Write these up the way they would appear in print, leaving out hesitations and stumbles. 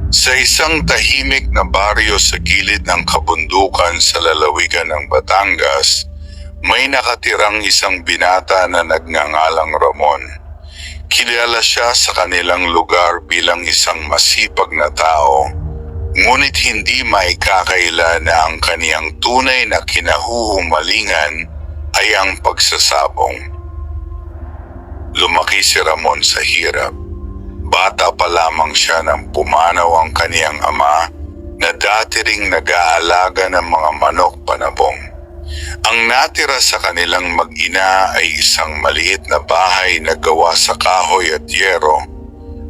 Sa isang tahimik na baryo sa gilid ng kabundukan sa lalawigan ng Batangas, may nakatirang isang binata na nagngangalang Ramon. Kilala siya sa kanilang lugar bilang isang masipag na tao, ngunit hindi maikakaila na ang kaniyang tunay na kinahuhumalingan ay ang pagsasabong. Lumaki si Ramon sa hirap. Bata pa lamang siya nang pumanaw ang kaniyang ama na dati ring nag-aalaga ng mga manok panabong. Ang natira sa kanilang mag-ina ay isang maliit na bahay na gawa sa kahoy at yero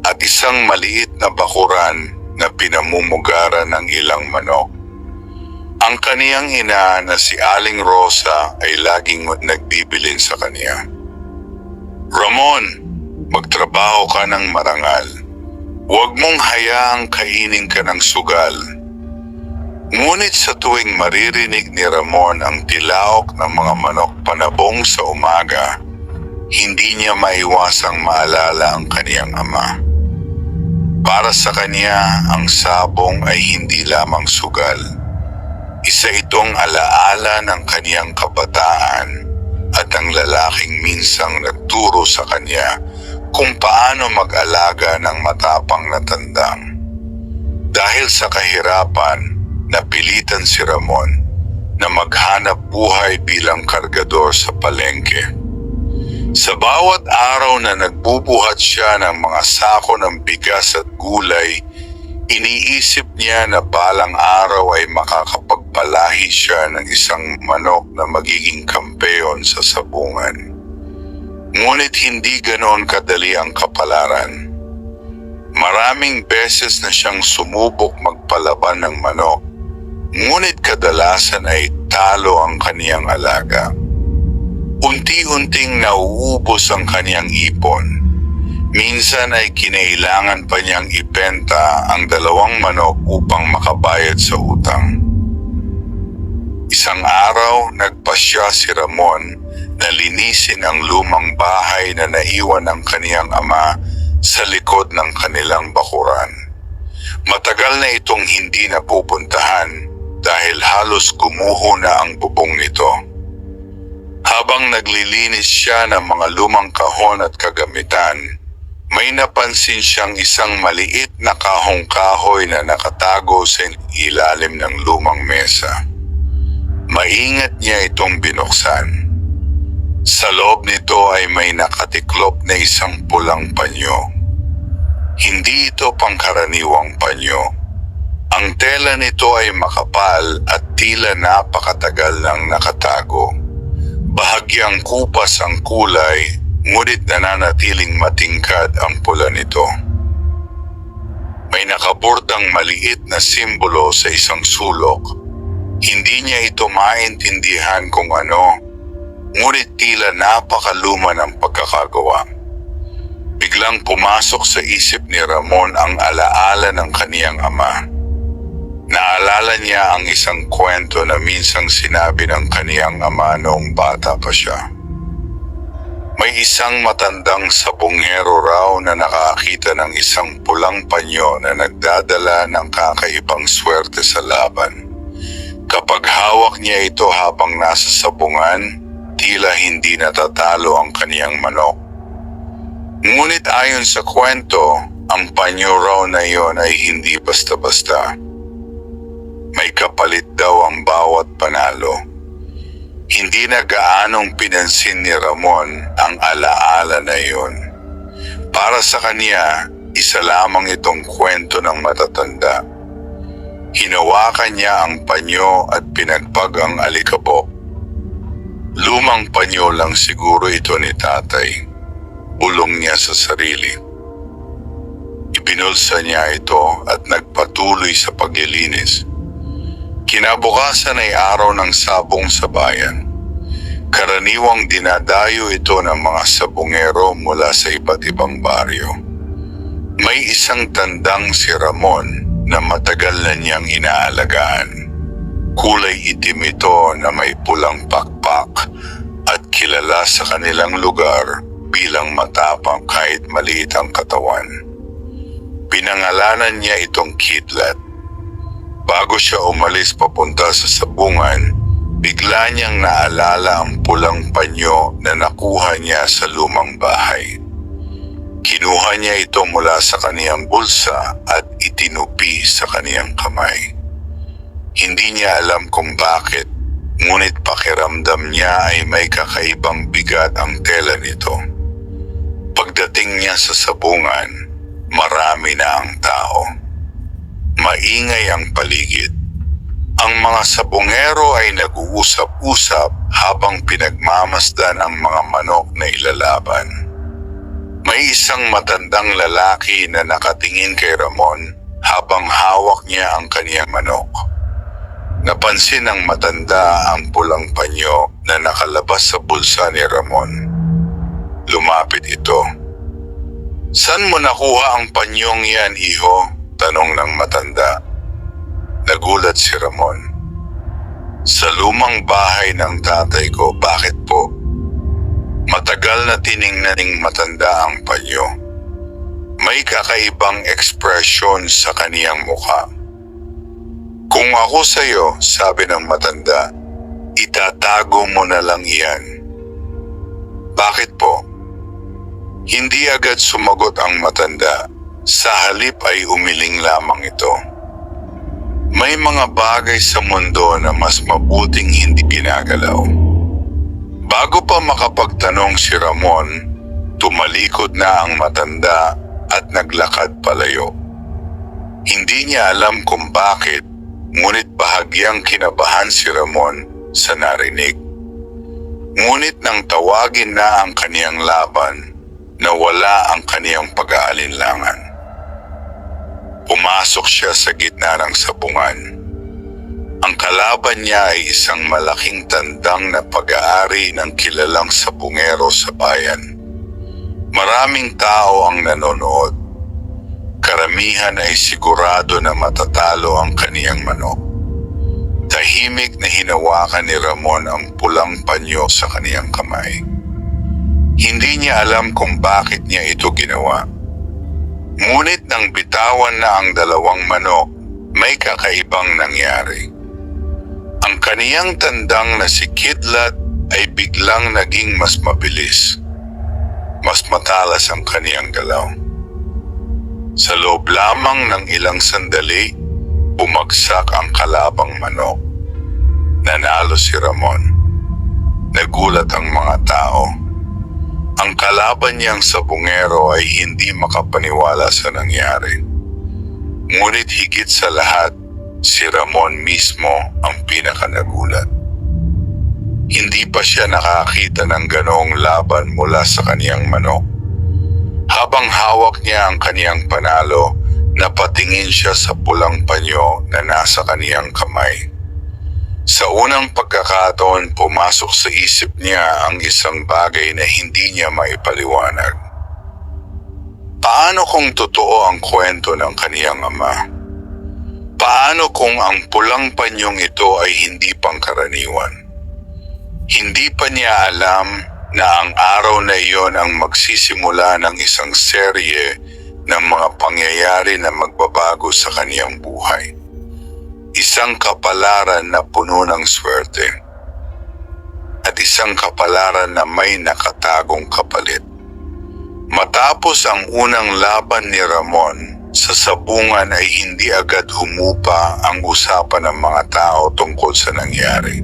at isang maliit na bakuran na pinamumugaran ng ilang manok. Ang kaniyang ina na si Aling Rosa ay laging nagbibilin sa kaniya. "Ramon, magtrabaho ka ng marangal. Huwag mong hayaang kainin ka ng sugal." Ngunit sa tuwing maririnig ni Ramon ang tilaok ng mga manok panabong sa umaga, hindi niya maiwasang maalala ang kaniyang ama. Para sa kanya, ang sabong ay hindi lamang sugal. Isa itong alaala ng kaniyang kabataan at ang lalaking minsang nagturo sa kanya kung paano mag-alaga ng matapang na tandang. Dahil sa kahirapan, napilitan si Ramon na maghanap buhay bilang kargador sa palengke. Sa bawat araw na nagbubuhat siya ng mga sako ng bigas at gulay, iniisip niya na balang araw ay makakapagpalahi siya ng isang manok na magiging kampeon sa sabungan. Ngunit hindi ganoon kadali ang kapalaran. Maraming beses na siyang sumubok magpalaban ng manok, ngunit kadalasan ay talo ang kaniyang alaga. Unti-unting nauubos ang kaniyang ipon. Minsan ay kinailangan pa niyang ibenta ang 2 manok upang makabayad sa utang. Isang araw, nagpasya si Ramon na linisin ang lumang bahay na naiwan ng kaniyang ama sa likod ng kanilang bakuran. Matagal na itong hindi napupuntahan dahil halos gumuho na ang bubong nito. Habang naglilinis siya ng mga lumang kahon at kagamitan, may napansin siyang isang maliit na kahong-kahoy na nakatago sa ilalim ng lumang mesa. Maingat niya itong binuksan. Sa loob nito ay may nakatiklop na isang pulang panyo. Hindi ito pangkaraniwang panyo. Ang tela nito ay makapal at tila napakatagal nang nakatago. Bahagyang kupas ang kulay, ngunit nananatiling matingkad ang pula nito. May nakabordang maliit na simbolo sa isang sulok. Hindi niya ito maintindihan kung ano, ngunit tila napakaluma ng pagkakagawa. Biglang pumasok sa isip ni Ramon ang alaala ng kaniyang ama. Naalala niya ang isang kwento na minsang sinabi ng kaniyang ama noong bata pa siya. May isang matandang sabongero raw na nakakita ng isang pulang panyo na nagdadala ng kakaibang swerte sa laban. Kapag hawak niya ito habang nasa sabungan, tila hindi natatalo ang kaniyang manok. Ngunit ayon sa kwento, ang panyo raw na iyon ay hindi basta-basta. May kapalit daw ang bawat panalo. Hindi na gaanong pinansin ni Ramon ang alaala na iyon. Para sa kanya, isa lamang itong kwento ng matatanda. Hinawakan niya ang panyo at pinagpag ang alikabok. Lumang panyo lang siguro ito ni tatay. Bulong niya sa sarili. Ibinulsa niya ito at nagpatuloy sa paglilinis. Kinabukasan ay araw ng sabong sa bayan. Karaniwang dinadayo ito ng mga sabongero mula sa iba't ibang baryo. May isang tandang si Ramon na matagal na niyang inaalagaan. Kulay itim ito na may pulang pakpak at kilala sa kanilang lugar bilang matapang kahit maliit ang katawan. Pinangalanan niya itong Kidlat. Bago siya umalis papunta sa sabungan, bigla niyang naalala ang pulang panyo na nakuha niya sa lumang bahay. Kinuha niya ito mula sa kaniyang bulsa at itinupi sa kaniyang kamay. Hindi niya alam kung bakit, ngunit pakiramdam niya ay may kakaibang bigat ang tela nito. Pagdating niya sa sabungan, marami na ang tao. Maingay ang paligid. Ang mga sabungero ay nag-uusap-usap habang pinagmamasdan ang mga manok na ilalaban. May isang matandang lalaki na nakatingin kay Ramon habang hawak niya ang kaniyang manok. Napansin ng matanda ang pulang panyo na nakalabas sa bulsa ni Ramon. Lumapit ito. "Saan mo nakuha ang panyong yan, iho?" tanong ng matanda. Nagulat si Ramon. "Sa lumang bahay ng tatay ko." "Bakit po?" Matagal na tiningnan ng matanda ang panyo. May kakaibang ekspresyon sa kaniyang mukha. "Kung ako sa'yo," sabi ng matanda, "itatago mo na lang iyan." "Bakit po?" Hindi agad sumagot ang matanda. Sa halip ay umiling lamang ito. May mga bagay sa mundo na mas mabuting hindi ginagalaw. Bago pa makapagtanong si Ramon, tumalikod na ang matanda at naglakad palayo. Hindi niya alam kung bakit, ngunit bahagyang kinabahan si Ramon sa narinig. Ngunit nang tawagin na ang kaniyang laban, nawala ang kaniyang pag-aalinlangan. Pumasok siya sa gitna ng sabungan. Ang kalaban niya ay isang malaking tandang na pag-aari ng kilalang sabungero sa bayan. Maraming tao ang nanonood. Karamihan ay sigurado na matatalo ang kaniyang manok. Tahimik na hinawakan ni Ramon ang pulang panyo sa kaniyang kamay. Hindi niya alam kung bakit niya ito ginawa. Ngunit nang bitawan na ang dalawang manok, may kakaibang nangyari. Ang kaniyang tandang na si Kidlat ay biglang naging mas mabilis. Mas matalas ang kaniyang galaw. Sa loob lamang ng ilang sandali, bumagsak ang kalabang manok. Nanalo si Ramon. Nagulat ang mga tao. Ang kalaban niyang sabungero ay hindi makapaniwala sa nangyari. Ngunit higit sa lahat, si Ramon mismo ang pinakanagulat. Hindi pa siya nakakita ng ganoong laban mula sa kaniyang manok. Habang hawak niya ang kaniyang panalo, napatingin siya sa pulang panyo na nasa kaniyang kamay. Sa unang pagkakataon, pumasok sa isip niya ang isang bagay na hindi niya maipaliwanag. Paano kung totoo ang kwento ng kaniyang ama? Paano kung ang pulang panyong ito ay hindi pangkaraniwan? Hindi pa niya alam na ang araw na iyon ang magsisimula ng isang serye ng mga pangyayari na magbabago sa kaniyang buhay. Isang kapalaran na puno ng swerte at isang kapalaran na may nakatagong kapalit. Matapos ang unang laban ni Ramon, sa sabungan ay hindi agad humupa ang usapan ng mga tao tungkol sa nangyari.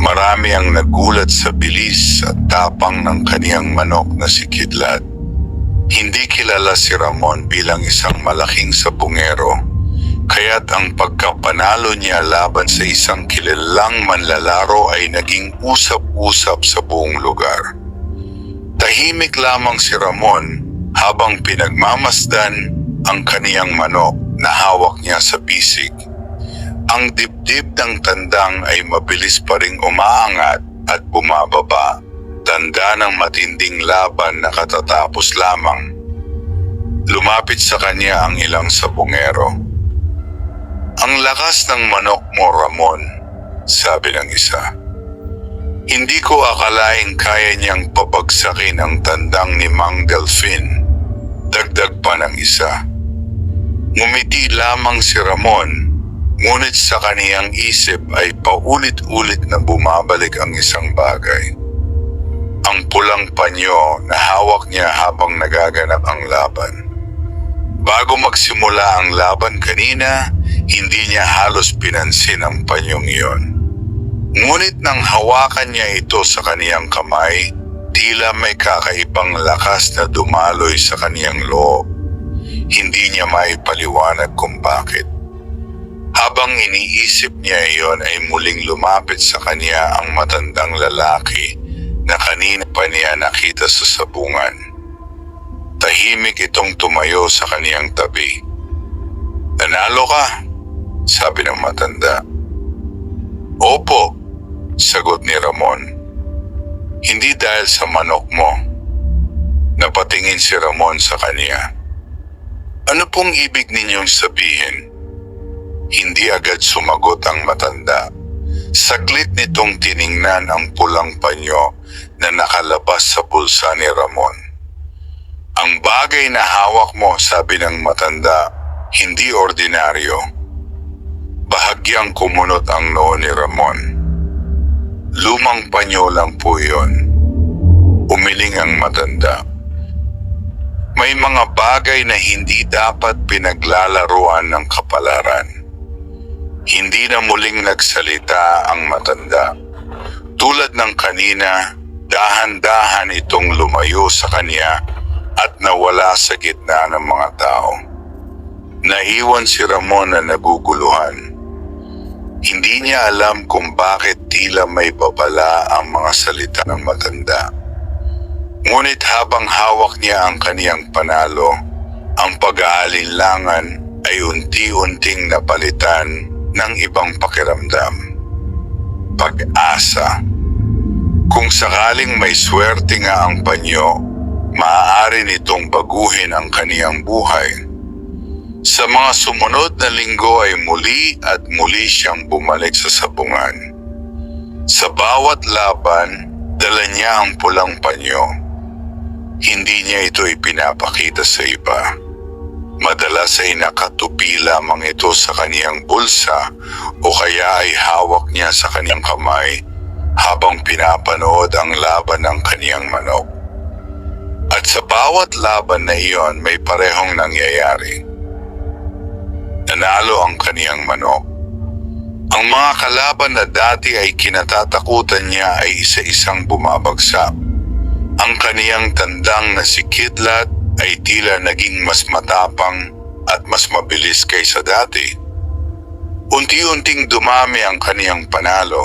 Marami ang nagulat sa bilis at tapang ng kaniyang manok na si Kidlat. Hindi kilala si Ramon bilang isang malaking sabungero, kaya't ang pagkapanalo niya laban sa isang kilalang manlalaro ay naging usap-usap sa buong lugar. Tahimik lamang si Ramon habang pinagmamasdan ang kaniyang manok na hawak niya sa bisig. Ang dibdib ng tandang ay mabilis pa ring umaangat at bumababa, tanda ng matinding laban na katatapos lamang. Lumapit sa kanya ang ilang sabungero. "Ang lakas ng manok mo, Ramon," sabi ng isa. "Hindi ko akalaing kaya niyang pabagsakin ang tandang ni Mang Delfin," dagdag pa ng isa. Ngumiti lamang si Ramon, ngunit sa kaniyang isip ay paulit-ulit na bumabalik ang isang bagay. Ang pulang panyo na hawak niya habang nagaganap ang laban. Bago magsimula ang laban kanina, hindi niya halos pinansin ang panyong iyon. Ngunit nang hawakan niya ito sa kaniyang kamay, tila may kakaibang lakas na dumaloy sa kaniyang loob. Hindi niya maipaliwanag kung bakit. Habang iniisip niya iyon ay muling lumapit sa kanya ang matandang lalaki na kanina pa niya nakita sa sabungan. Tahimik itong tumayo sa kaniyang tabi. "Nanalo ka?" sabi ng matanda. "Opo," sagot ni Ramon. "Hindi dahil sa manok mo." Napatingin si Ramon sa kanya. "Ano pong ibig ninyong sabihin?" Hindi agad sumagot ang matanda. Saglit nitong tiningnan ang pulang panyo na nakalabas sa bulsa ni Ramon. "Ang bagay na hawak mo," sabi ng matanda, "hindi ordinaryo." Bahagyang kumunot ang noo ni Ramon. "Lumang panyo lang po yun." Umiling ang matanda. "May mga bagay na hindi dapat pinaglalaruan ng kapalaran." Hindi na muling nagsalita ang matanda. Tulad ng kanina, dahan-dahan itong lumayo sa kanya at nawala sa gitna ng mga tao. Naiwan si Ramon na naguguluhan. Hindi niya alam kung bakit tila may babala ang mga salita ng matanda. Ngunit habang hawak niya ang kaniyang panalo, ang pag-aalinlangan ay unti-unting napalitan ng ibang pakiramdam. Pag-asa. Kung sakaling may swerte nga ang panyo, maaari nitong baguhin ang kaniyang buhay. Sa mga sumunod na linggo ay muli at muli siyang bumalik sa sabungan. Sa bawat laban, dala niya ang pulang panyo. Hindi niya ito ipinapakita sa iba. Madalas ay nakatupi lamang ito sa kaniyang bulsa o kaya ay hawak niya sa kaniyang kamay habang pinapanood ang laban ng kaniyang manok. At sa bawat laban na iyon may parehong nangyayari. Nanalo ang kaniyang manok. Ang mga kalaban na dati ay kinatatakutan niya ay isa-isang bumabagsak. Ang kaniyang tandang na si Kidlat ay tila naging mas matapang at mas mabilis kaysa dati. Unti-unting dumami ang kaniyang panalo.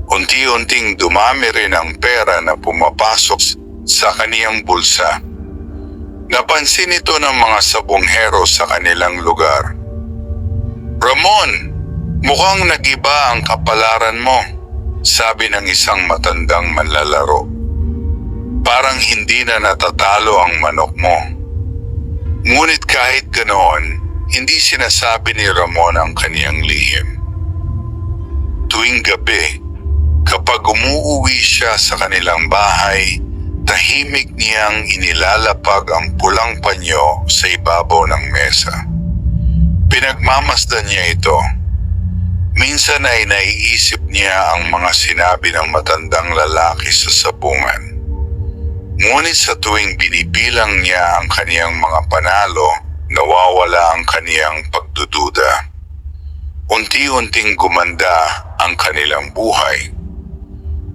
Unti-unting dumami rin ang pera na pumapasok sa kaniyang bulsa. Napansin ito ng mga sabonghero sa kanilang lugar. "Ramon, mukhang nagiba ang kapalaran mo," sabi ng isang matandang manlalaro. "Parang hindi na natatalo ang manok mo." Ngunit kahit ganoon, hindi sinasabi ni Ramon ang kaniyang lihim. Tuwing gabi, kapag umuuwi siya sa kanilang bahay, tahimik niyang inilalapag ang pulang panyo sa ibabaw ng mesa. Pinagmamasdan niya ito. Minsan ay naiisip niya ang mga sinabi ng matandang lalaki sa sabungan. Ngunit sa tuwing binibilang niya ang kaniyang mga panalo, nawawala ang kaniyang pagdududa. Unti-unting gumanda ang kanilang buhay.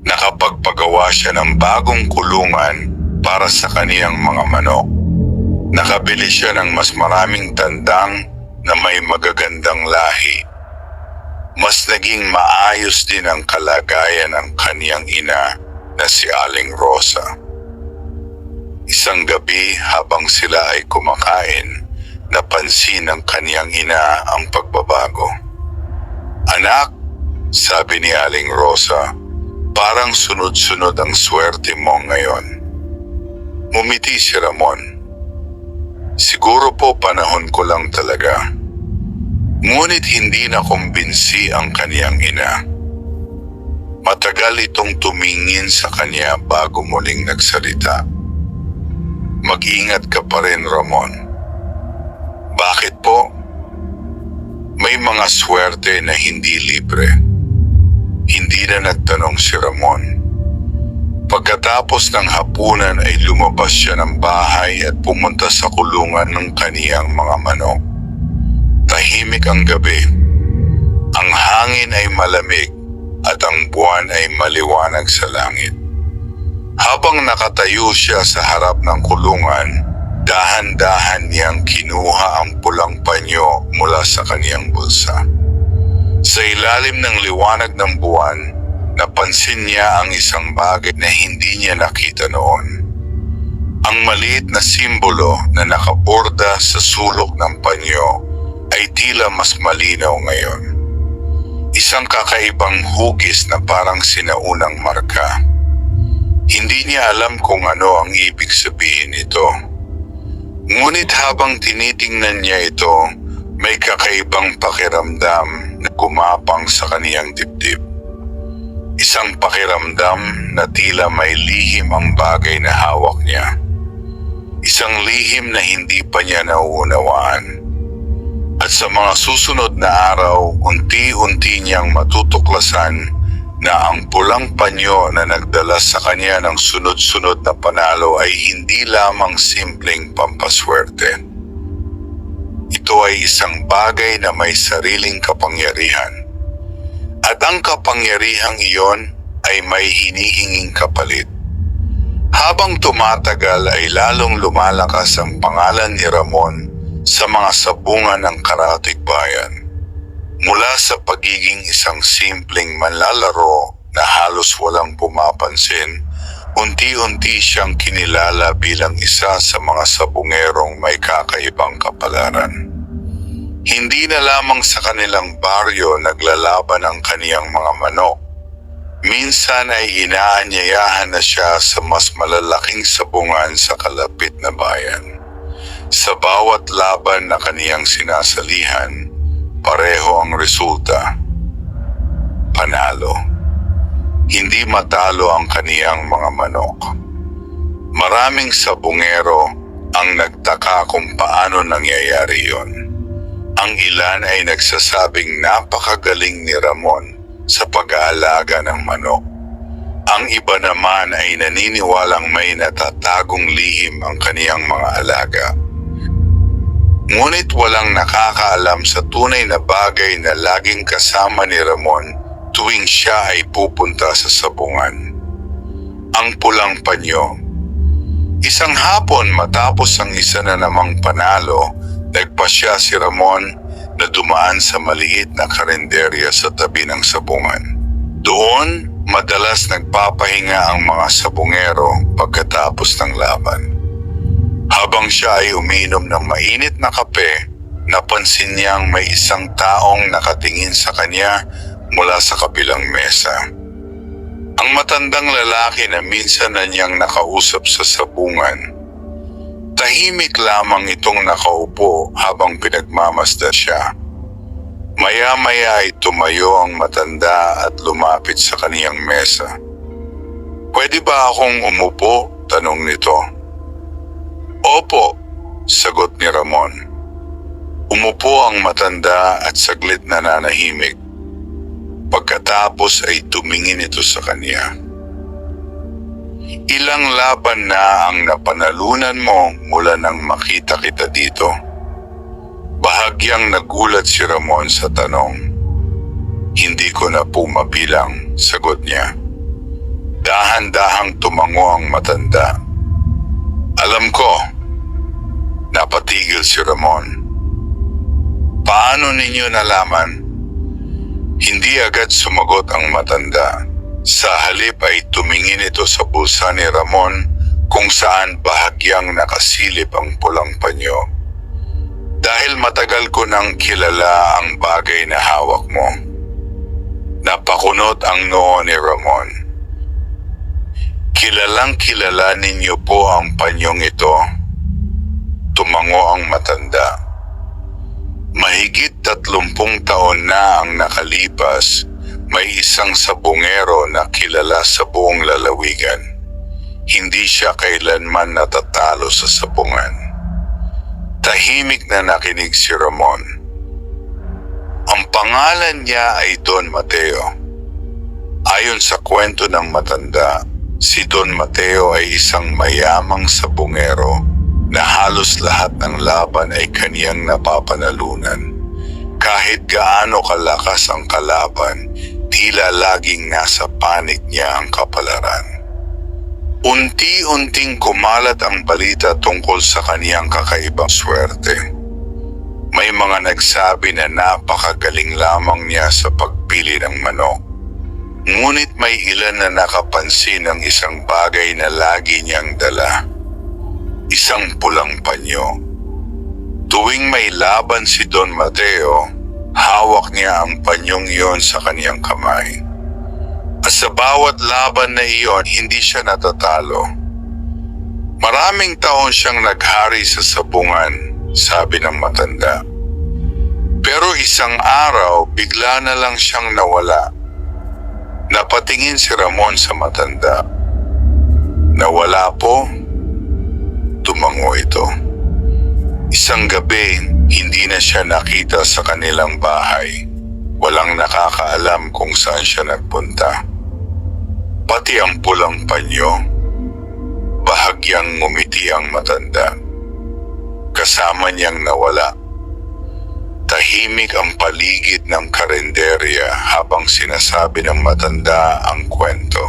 Nakapagpagawa siya ng bagong kulungan para sa kaniyang mga manok. Nakabili siya ng mas maraming tandang na may magagandang lahi. Mas naging maayos din ang kalagayan ng kaniyang ina na si Aling Rosa. Isang gabi habang sila ay kumakain, napansin ng kaniyang ina ang pagbabago. "Anak," sabi ni Aling Rosa, "parang sunod-sunod ang swerte mo ngayon." Ngumiti si Ramon. "Siguro po panahon ko lang talaga." Ngunit hindi na kumbinsi ang kaniyang ina. Matagal itong tumingin sa kanya bago muling nagsalita. "Mag-ingat ka pa rin, Ramon. Bakit po? May mga swerte na hindi libre. Hindi na nagtanong si Ramon. Pagkatapos ng hapunan ay lumabas siya ng bahay at pumunta sa kulungan ng kaniyang mga manok. Tahimik ang gabi. Ang hangin ay malamig at ang buwan ay maliwanag sa langit. Habang nakatayo siya sa harap ng kulungan, dahan-dahan niyang kinuha ang pulang panyo mula sa kaniyang bulsa. Sa ilalim ng liwanag ng buwan, napansin niya ang isang bagay na hindi niya nakita noon. Ang maliit na simbolo na nakaborda sa sulok ng panyo ay tila mas malinaw ngayon. Isang kakaibang hugis na parang sinaunang marka. Hindi niya alam kung ano ang ibig sabihin nito. Ngunit habang tinitingnan niya ito, may kakaibang pakiramdam na gumapang sa kaniyang dibdib. Isang pakiramdam na tila may lihim ang bagay na hawak niya. Isang lihim na hindi pa niya nauunawaan. At sa mga susunod na araw, unti-unti niyang matutuklasan na ang pulang panyo na nagdala sa kanya ng sunod-sunod na panalo ay hindi lamang simpleng pampaswerte. Ito ay isang bagay na may sariling kapangyarihan. At ang kapangyarihang iyon ay may hinihinging kapalit. Habang tumatagal ay lalong lumalakas ang pangalan ni Ramon sa mga sabungan ng Karatig Bayan. Mula sa pagiging isang simpleng manlalaro na halos walang pumapansin, unti-unti siyang kinilala bilang isa sa mga sabungerong may kakaibang kapalaran. Hindi na lamang sa kanilang baryo naglalaban ang kaniyang mga manok. Minsan ay inaanyayahan na siya sa mas malalaking sabungan sa kalapit na bayan. Sa bawat laban na kaniyang sinasalihan, pareho ang resulta. Panalo. Hindi matalo ang kaniyang mga manok. Maraming sabungero ang nagtaka kung paano nangyayari yon. Ang ilan ay nagsasabing napakagaling ni Ramon sa pag-aalaga ng manok. Ang iba naman ay naniniwalang may natatagong lihim ang kaniyang mga alaga. Ngunit walang nakakaalam sa tunay na bagay na laging kasama ni Ramon tuwing siya ay pupunta sa sabungan. Ang pulang panyo. Isang hapon matapos ang isa na namang panalo, nagpasya si Ramon na dumaan sa maliit na karinderya sa tabi ng sabungan. Doon, madalas nagpapahinga ang mga sabungero pagkatapos ng laban. Habang siya ay umiinom ng mainit na kape, napansin niyang may isang taong nakatingin sa kanya mula sa kabilang mesa. Ang matandang lalaki na minsan na niyang nakausap sa sabungan. Tahimik lamang itong nakaupo habang pinagmamasdan siya. Maya-maya ay tumayo ang matanda at lumapit sa kaniyang mesa. "Pwede ba akong umupo?" tanong nito. "Opo," sagot ni Ramon. Umupo ang matanda at saglit nananahimik. Pagkatapos ay tumingin ito sa kanya. "Ilang laban na ang napanalunan mo mula nang makita kita dito?" Bahagyang nagulat si Ramon sa tanong. "Hindi ko na po mabilang," sagot niya. Dahan-dahang tumango ang matanda. "Alam ko," napatigil si Ramon. "Paano ninyo nalaman?" Hindi agad sumagot ang matanda. Sa halip ay tumingin ito sa bulsa ni Ramon kung saan bahagyang nakasilip ang pulang panyo. "Dahil matagal ko nang kilala ang bagay na hawak mo." Napakunot ang noo ni Ramon. "Kilalang kilala ninyo po ang panyong ito?" Tumango ang matanda. Mahigit 30 taon na ang nakalipas, may isang sabungero na kilala sa buong lalawigan. Hindi siya kailanman natatalo sa sabungan. Tahimik na nakinig si Ramon. Ang pangalan niya ay Don Mateo. Ayon sa kwento ng matanda, si Don Mateo ay isang mayamang sabungero na halos lahat ng laban ay kaniyang napapanalunan. Kahit gaano kalakas ang kalaban, tila laging nasa panig niya ang kapalaran. Unti-unting kumalat ang balita tungkol sa kaniyang kakaibang swerte. May mga nagsabi na napakagaling lamang niya sa pagpili ng manok. Ngunit may ilan na nakapansin ng isang bagay na lagi niyang dala. Isang pulang panyo. Tuwing may laban si Don Mateo, hawak niya ang panyong iyon sa kaniyang kamay. At sa bawat laban na iyon, hindi siya natatalo. Maraming taon siyang naghari sa sabungan, sabi ng matanda. Pero isang araw, bigla na lang siyang nawala. Napatingin si Ramon sa matanda. Nawala po? Tumango ito. Isang gabi, hindi na siya nakita sa kanilang bahay. Walang nakakaalam kung saan siya nagpunta. Pati ang pulang panyo, bahagyang ngumiti ang matanda. Kasama niyang nawala. Tahimik ang paligid ng karinderya habang sinasabi ng matanda ang kwento.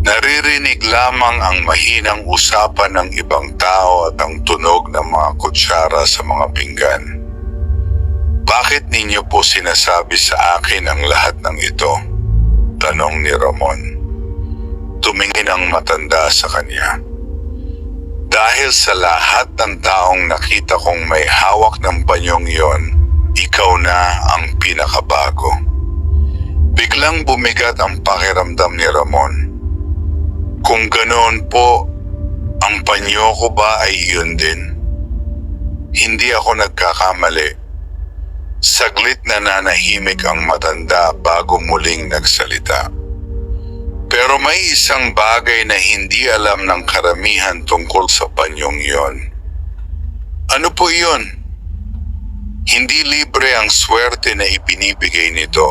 Naririnig lamang ang mahinang usapan ng ibang tao at ang tunog ng mga kutsara sa mga pinggan. Bakit ninyo po sinasabi sa akin ang lahat ng ito? Tanong ni Ramon. Tumingin ang matanda sa kanya. Dahil sa lahat ng taong nakita kong may hawak ng panyong iyon, ikaw na ang pinakabago. Biglang bumigat ang pakiramdam ni Ramon. Kung ganoon po, ang panyo ko ba ay iyon din? Hindi ako nagkakamali. Saglit na nanahimik ang matanda bago muling nagsalita. Pero may isang bagay na hindi alam ng karamihan tungkol sa panyong iyon. Ano po iyon? Hindi libre ang swerte na ipinibigay nito.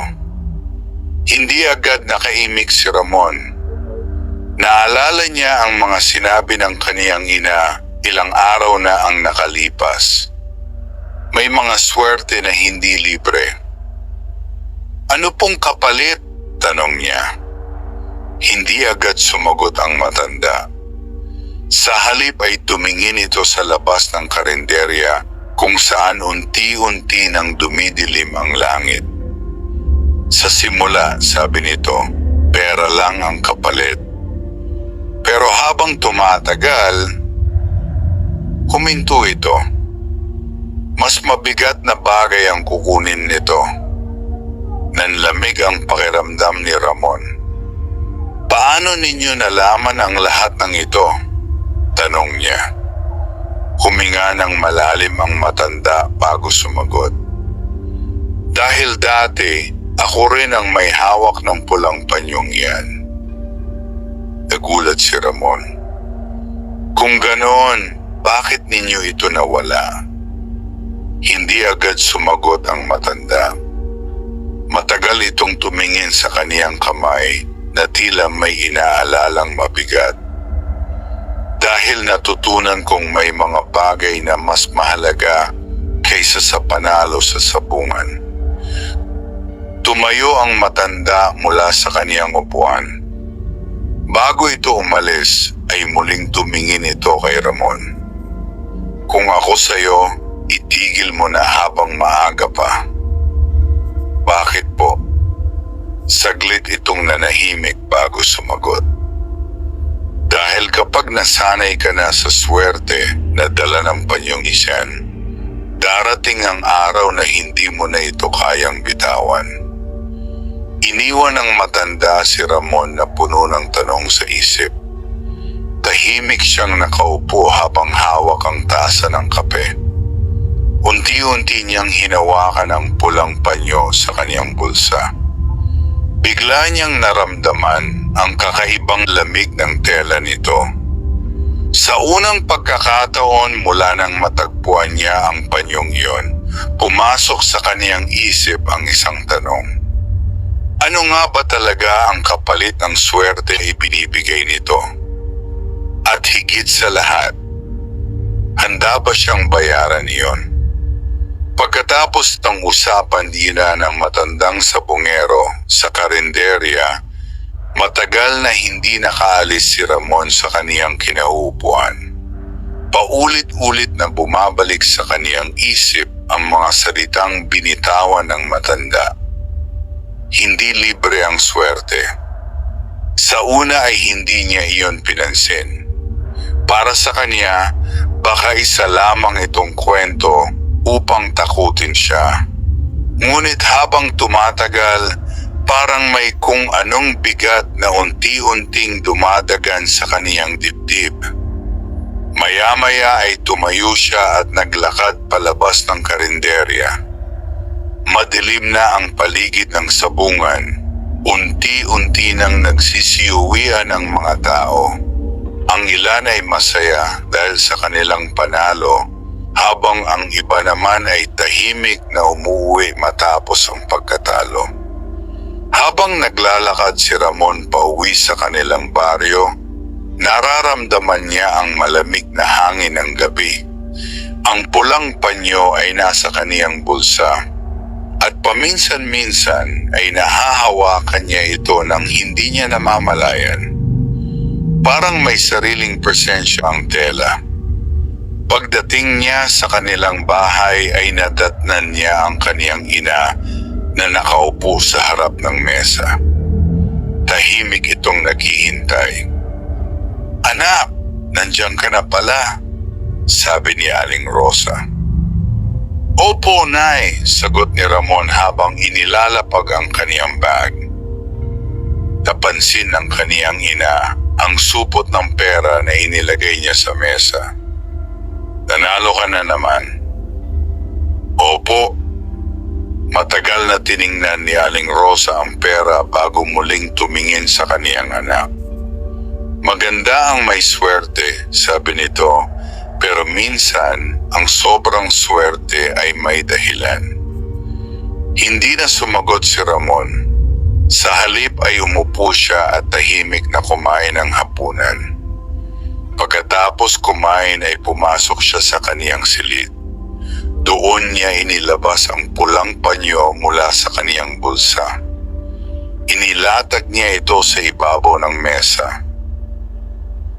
Hindi agad nakaimik si Ramon. Naalala niya ang mga sinabi ng kaniyang ina ilang araw na ang nakalipas. May mga swerte na hindi libre. Ano pong kapalit? Tanong niya. Hindi agad sumagot ang matanda. Sa halip ay tumingin ito sa labas ng karinderya kung saan unti-unti nang dumidilim ang langit. Sa simula, sabi nito, pera lang ang kapalit. Pero habang tumatagal, huminto ito. Mas mabigat na bagay ang kukunin nito. Nanlamig ang pakiramdam ni Ramon. Paano ninyo nalaman ang lahat ng ito? Tanong niya. Huminga ng malalim ang matanda bago sumagot. Dahil dati, ako rin ang may hawak ng pulang panyong iyan. Nagulat si Ramon. Kung ganoon, bakit ninyo ito nawala? Hindi agad sumagot ang matanda. Matagal itong tumingin sa kaniyang kamay na tila may inaalalang mabigat. Dahil natutunan kong may mga bagay na mas mahalaga kaysa sa panalo sa sabungan. Tumayo ang matanda mula sa kaniyang upuan. Bago ito umalis, ay muling tumingin ito kay Ramon. Kung ako sa'yo, itigil mo na habang maaga pa. Bakit po? Saglit itong nanahimik bago sumagot. Dahil kapag nasanay ka na sa swerte na dala ng panyong iyan, darating ang araw na hindi mo na ito kayang bitawan. Iniwan ng matanda si Ramon na puno ng tanong sa isip. Tahimik siyang nakaupo habang hawak ang tasa ng kape. Unti-unti niyang hinawakan ang pulang panyo sa kaniyang bulsa. Bigla niyang naramdaman ang kakaibang lamig ng tela nito. Sa unang pagkakataon mula nang matagpuan niya ang panyong iyon, pumasok sa kaniyang isip ang isang tanong. Ano nga ba talaga ang kapalit ng swerte ay binibigay nito? At higit sa lahat, handa ba siyang bayaran iyon? Pagkatapos ng usapan nila ng matandang sabungero sa karinderya, matagal na hindi nakaalis si Ramon sa kaniyang kinauupuan. Paulit-ulit na bumabalik sa kaniyang isip ang mga salitang binitawan ng matanda. Hindi libre ang swerte. Sa una ay hindi niya iyon pinansin. Para sa kanya, baka isa lamang itong kwento upang takutin siya. Ngunit habang tumatagal, parang may kung anong bigat na unti-unting dumadagan sa kaniyang dibdib. Maya-maya ay tumayo siya at naglakad palabas ng karinderya. Madilim na ang paligid ng sabungan. Unti-unti nang nagsisiyuwian ang mga tao. Ang ilan ay masaya dahil sa kanilang panalo, habang ang iba naman ay tahimik na umuwi matapos ang pagkatalo. Habang naglalakad si Ramon pauwi sa kanilang baryo, nararamdaman niya ang malamig na hangin ng gabi. Ang pulang panyo ay nasa kaniyang bulsa. At paminsan-minsan ay nahahawakan niya ito nang hindi niya namamalayan. Parang may sariling presensya ang tela. Pagdating niya sa kanilang bahay ay nadatnan niya ang kaniyang ina na nakaupo sa harap ng mesa. Tahimik itong naghihintay. "Anak, nandiyan ka na pala," sabi ni Aling Rosa. "Opo, Nay," sagot ni Ramon habang inilalapag ang kaniyang bag. Napansin ng kaniyang ina ang supot ng pera na inilagay niya sa mesa. "Nanalo ka na naman." "Opo." Matagal na tiningnan ni Aling Rosa ang pera bago muling tumingin sa kaniyang anak. "Maganda ang may swerte," sabi nito, pero minsan ang sobrang swerte ay may dahilan. Hindi na sumagot si Ramon. Sa halip ay umupo siya at tahimik na kumain ng hapunan. Pagkatapos kumain ay pumasok siya sa kaniyang silid. Doon niya inilabas ang pulang panyo mula sa kaniyang bulsa. Inilatag niya ito sa ibabaw ng mesa.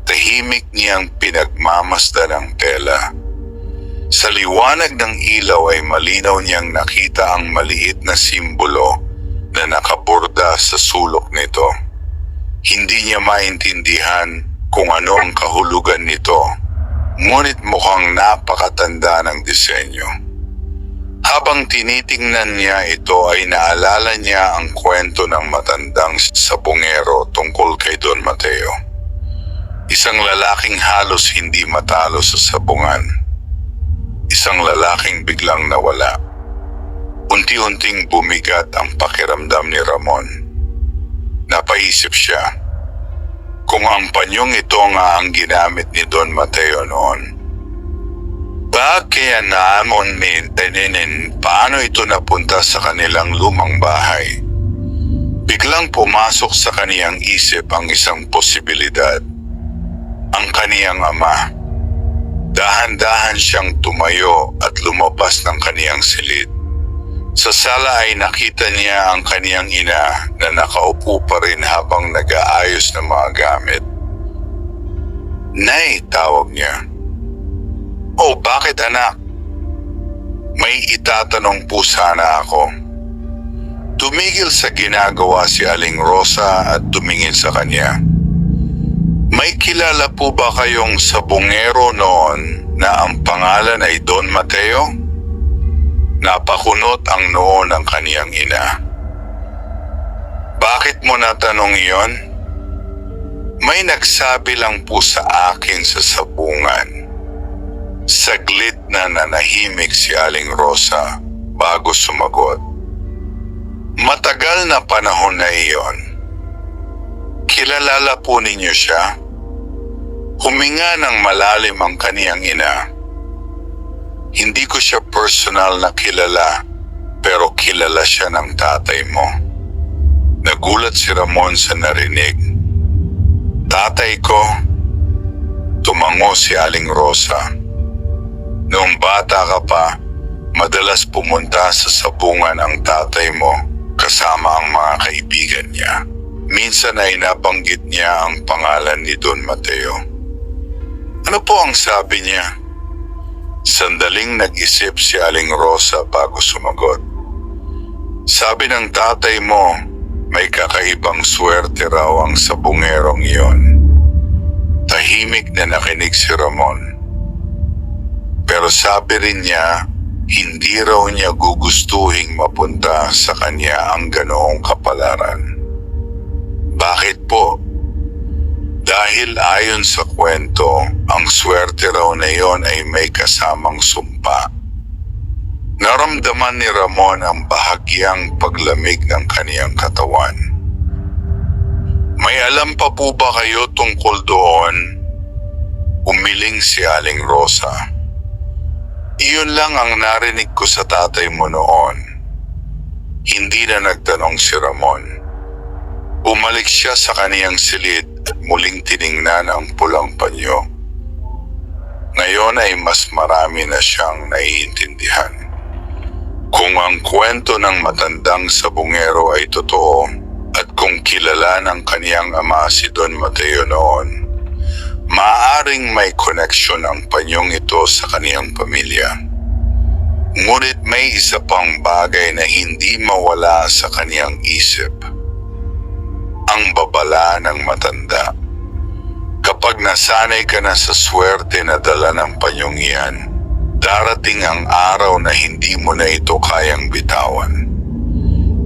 Tahimik niyang pinagmamasdan ang tela. Sa liwanag ng ilaw ay malinaw niyang nakita ang maliit na simbolo na nakaborda sa sulok nito. Hindi niya maintindihan kung ano ang kahulugan nito, ngunit mukhang napakatanda ng disenyo. Habang tinitingnan niya ito ay naalala niya ang kwento ng matandang sabungero tungkol kay Don Mateo. Isang lalaking halos hindi matalo sa sabungan. Isang lalaking biglang nawala. Unti-unting bumigat ang pakiramdam ni Ramon. Napaisip siya, kung ang panyong ito nga ang ginamit ni Don Mateo noon, bakit naamon maintainin paano ito napunta sa kanilang lumang bahay? Biglang pumasok sa kaniyang isip ang isang posibilidad. Ang kaniyang ama. Dahan-dahan siyang tumayo at lumabas ng kaniyang silid. Sa sala ay nakita niya ang kaniyang ina na nakaupo pa rin habang nag-aayos ng mga gamit. "Nay," tawag niya. "Oh, bakit anak?" "May itatanong po sana ako." Tumigil sa ginagawa si Aling Rosa at tumingin sa kanya. "May kilala po ba kayong sabungero noon na ang pangalan ay Don Mateo?" Napakunot ang noo ng kaniyang ina. "Bakit mo natanong iyon?" "May nagsabi lang po sa akin sa sabungan." Saglit na nanahimik si Aling Rosa bago sumagot. "Matagal na panahon na iyon. Kilala po ninyo siya?" Huminga ng malalim ang kaniyang ina. Hindi ko siya personal na kilala, pero kilala siya ng tatay mo. Nagulat si Ramon sa narinig. Tatay ko? Tumango si Aling Rosa. Noong bata ka pa, madalas pumunta sa sabungan ang tatay mo kasama ang mga kaibigan niya. Minsan ay nabanggit niya ang pangalan ni Don Mateo. Ano po ang sabi niya? Sandaling nag-isip si Aling Rosa bago sumagot. Sabi ng tatay mo, may kakaibang swerte raw ang sabungerong iyon. Tahimik na nakinig si Ramon. Pero sabi rin niya, hindi raw niya gugustuhing mapunta sa kanya ang ganoong kapalaran. Bakit po? Dahil ayon sa kwento, ang swerte raw na iyon ay may kasamang sumpa. Naramdaman ni Ramon ang bahagyang paglamig ng kaniyang katawan. May alam pa po ba kayo tungkol doon? Umiling si Aling Rosa. Iyon lang ang narinig ko sa tatay mo noon. Hindi na nagtanong si Ramon. Bumalik siya sa kaniyang silid at muling tiningnan ang pulang panyo. Ngayon ay mas marami na siyang naiintindihan. Kung ang kwento ng matandang sabungero ay totoo at kung kilala ng kaniyang ama si Don Mateo noon, maaaring may koneksyon ang panyong ito sa kaniyang pamilya. Ngunit may isa pang bagay na hindi mawala sa kaniyang isip. Ang babala ng matanda. Kapag nasanay ka na sa swerte na dala ng panyong iyan, darating ang araw na hindi mo na ito kayang bitawan.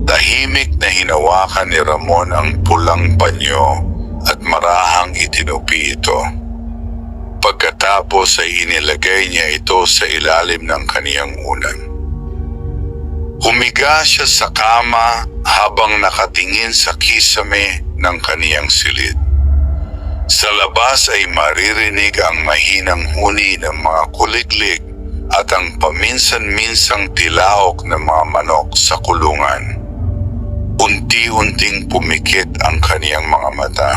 Tahimik na hinawakan ni Ramon ang pulang panyo at marahang itinupi ito. Pagkatapos ay inilagay niya ito sa ilalim ng kaniyang unan. Humiga siya sa kama habang nakatingin sa kisame ng kaniyang silid. Sa labas ay maririnig ang mahinang huni ng mga kuliglig at ang paminsan-minsang tilaok ng mga manok sa kulungan. Unti-unting pumikit ang kaniyang mga mata.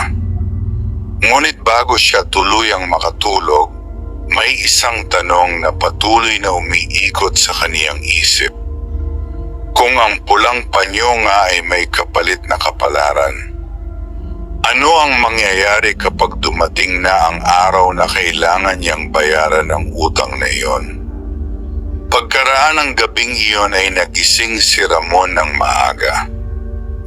Ngunit bago siya tuluyang makatulog, may isang tanong na patuloy na umiikot sa kaniyang isip. Kung ang pulang panyo nga ay may kapalit na kapalaran, ano ang mangyayari kapag dumating na ang araw na kailangan niyang bayaran ang utang na iyon? Pagkaraan ng gabing iyon ay nagising si Ramon ng maaga.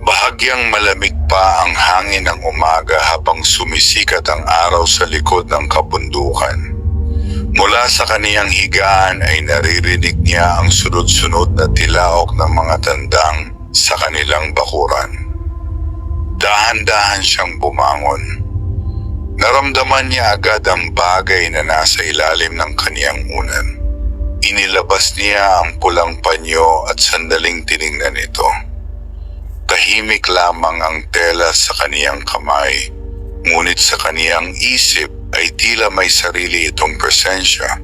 Bahagyang malamig pa ang hangin ng umaga habang sumisikat ang araw sa likod ng kabundukan. Mula sa kaniyang higaan ay naririnig niya ang sunod-sunod na tilaok ng mga tandang sa kanilang bakuran. Dahan-dahan siyang bumangon. Naramdaman niya agad ang bagay na nasa ilalim ng kaniyang unan. Inilabas niya ang pulang panyo at sandaling tiningnan ito. Tahimik lamang ang tela sa kaniyang kamay, ngunit sa kaniyang isip ay tila may sarili itong presensya.